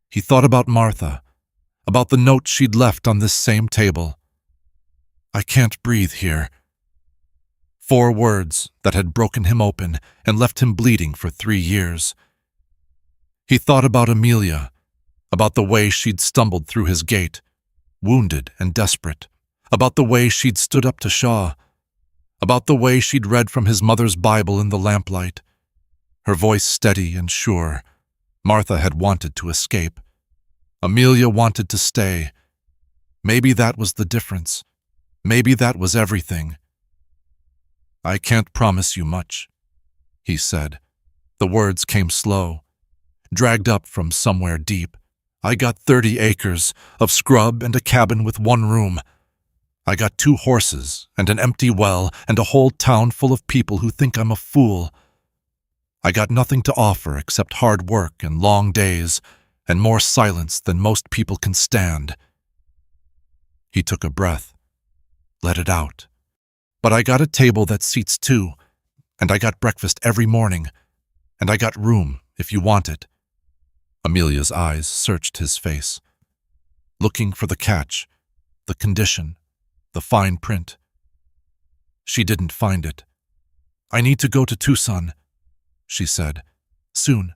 He thought about Martha, about the note she'd left on this same table. I can't breathe here. 4 words that had broken him open and left him bleeding for 3 years. He thought about Amelia, about the way she'd stumbled through his gate, wounded and desperate, about the way she'd stood up to Shaw, about the way she'd read from his mother's Bible in the lamplight, her voice steady and sure. Martha had wanted to escape. Amelia wanted to stay. Maybe that was the difference. Maybe that was everything. "I can't promise you much," he said. The words came slow, dragged up from somewhere deep. "I got 30 acres of scrub and a cabin with one room. I got 2 horses and an empty well and a whole town full of people who think I'm a fool. I got nothing to offer except hard work and long days and more silence than most people can stand." He took a breath, let it out. "But I got a table that seats 2, and I got breakfast every morning, and I got room if you want it." Amelia's eyes searched his face, looking for the catch, the condition, the fine print. She didn't find it. "I need to go to Tucson," she said. "Soon.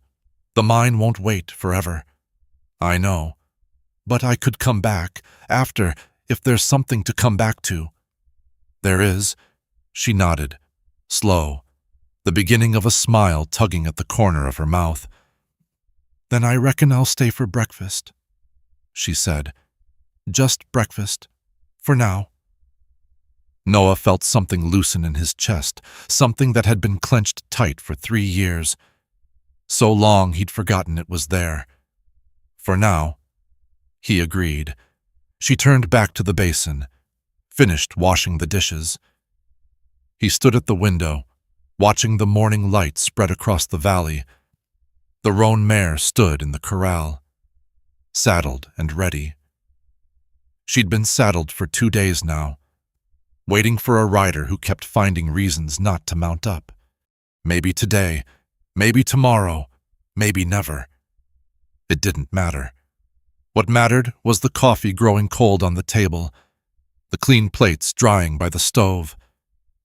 The mine won't wait forever." "I know. But I could come back after, if there's something to come back to." "There is." She nodded, slow, the beginning of a smile tugging at the corner of her mouth. "Then I reckon I'll stay for breakfast," she said. "Just breakfast, for now." Noah felt something loosen in his chest, something that had been clenched tight for 3 years. So long he'd forgotten it was there. "For now," he agreed. She turned back to the basin, finished washing the dishes. He stood at the window, watching the morning light spread across the valley. The roan mare stood in the corral, saddled and ready. She'd been saddled for 2 days now, waiting for a rider who kept finding reasons not to mount up. Maybe today, maybe tomorrow, maybe never. It didn't matter. What mattered was the coffee growing cold on the table, the clean plates drying by the stove,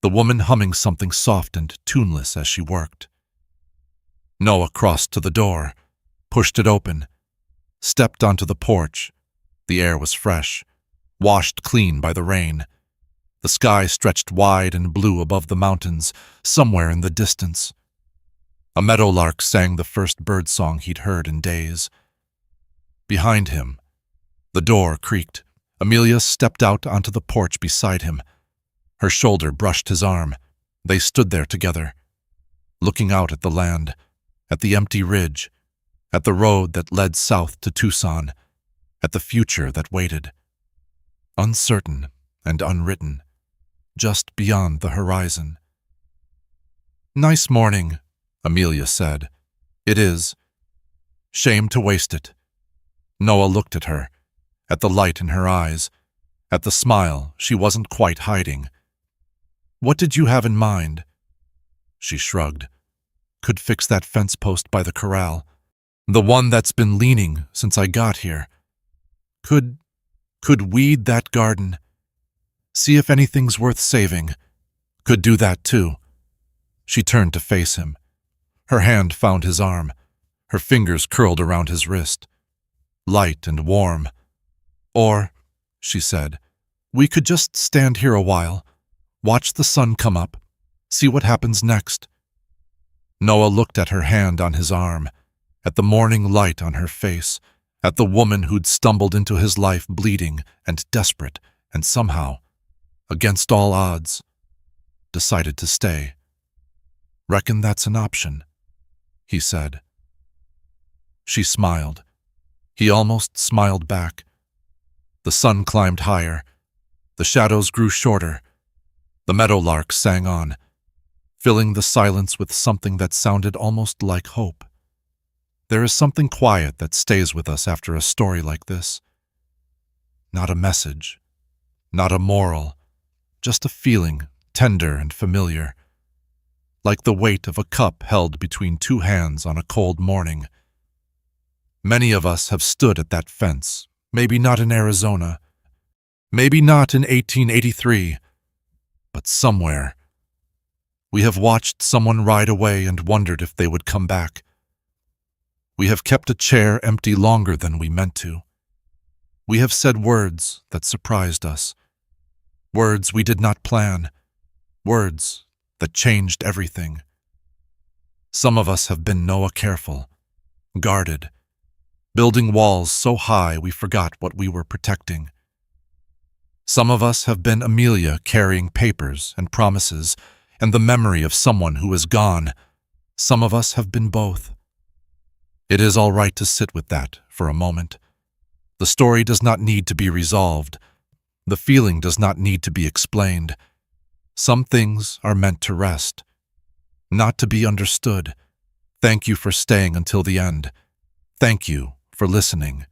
the woman humming something soft and tuneless as she worked. Noah crossed to the door, pushed it open, stepped onto the porch. The air was fresh, washed clean by the rain. The sky stretched wide and blue above the mountains, somewhere in the distance. A meadowlark sang the first birdsong he'd heard in days. Behind him, the door creaked. Amelia stepped out onto the porch beside him. Her shoulder brushed his arm. They stood there together, looking out at the land, at the empty ridge, at the road that led south to Tucson, at the future that waited. Uncertain and unwritten, just beyond the horizon. "Nice morning," Amelia said. "It is. Shame to waste it." Noah looked at her, at the light in her eyes, at the smile she wasn't quite hiding. "What did you have in mind?" She shrugged. "Could fix that fence post by the corral. The one that's been leaning since I got here. Could weed that garden. See if anything's worth saving. Could do that too." She turned to face him. Her hand found his arm, her fingers curled around his wrist. Light and warm. "Or," she said, "we could just stand here a while, watch the sun come up, see what happens next." Noah looked at her hand on his arm, at the morning light on her face, at the woman who'd stumbled into his life bleeding and desperate and somehow, against all odds, decided to stay. "Reckon that's an option," he said. She smiled. He almost smiled back. The sun climbed higher. The shadows grew shorter. The meadowlark sang on, filling the silence with something that sounded almost like hope. There is something quiet that stays with us after a story like this. Not a message, not a moral, just a feeling, tender and familiar, like the weight of a cup held between 2 hands on a cold morning. Many of us have stood at that fence, maybe not in Arizona, maybe not in 1883, but somewhere. We have watched someone ride away and wondered if they would come back. We have kept a chair empty longer than we meant to. We have said words that surprised us, words we did not plan, words that changed everything. Some of us have been Noah careful, guarded, building walls so high we forgot what we were protecting. Some of us have been Amelia carrying papers and promises and the memory of someone who is gone. Some of us have been both. It is all right to sit with that for a moment. The story does not need to be resolved. The feeling does not need to be explained. Some things are meant to rest, not to be understood. Thank you for staying until the end. Thank you for listening.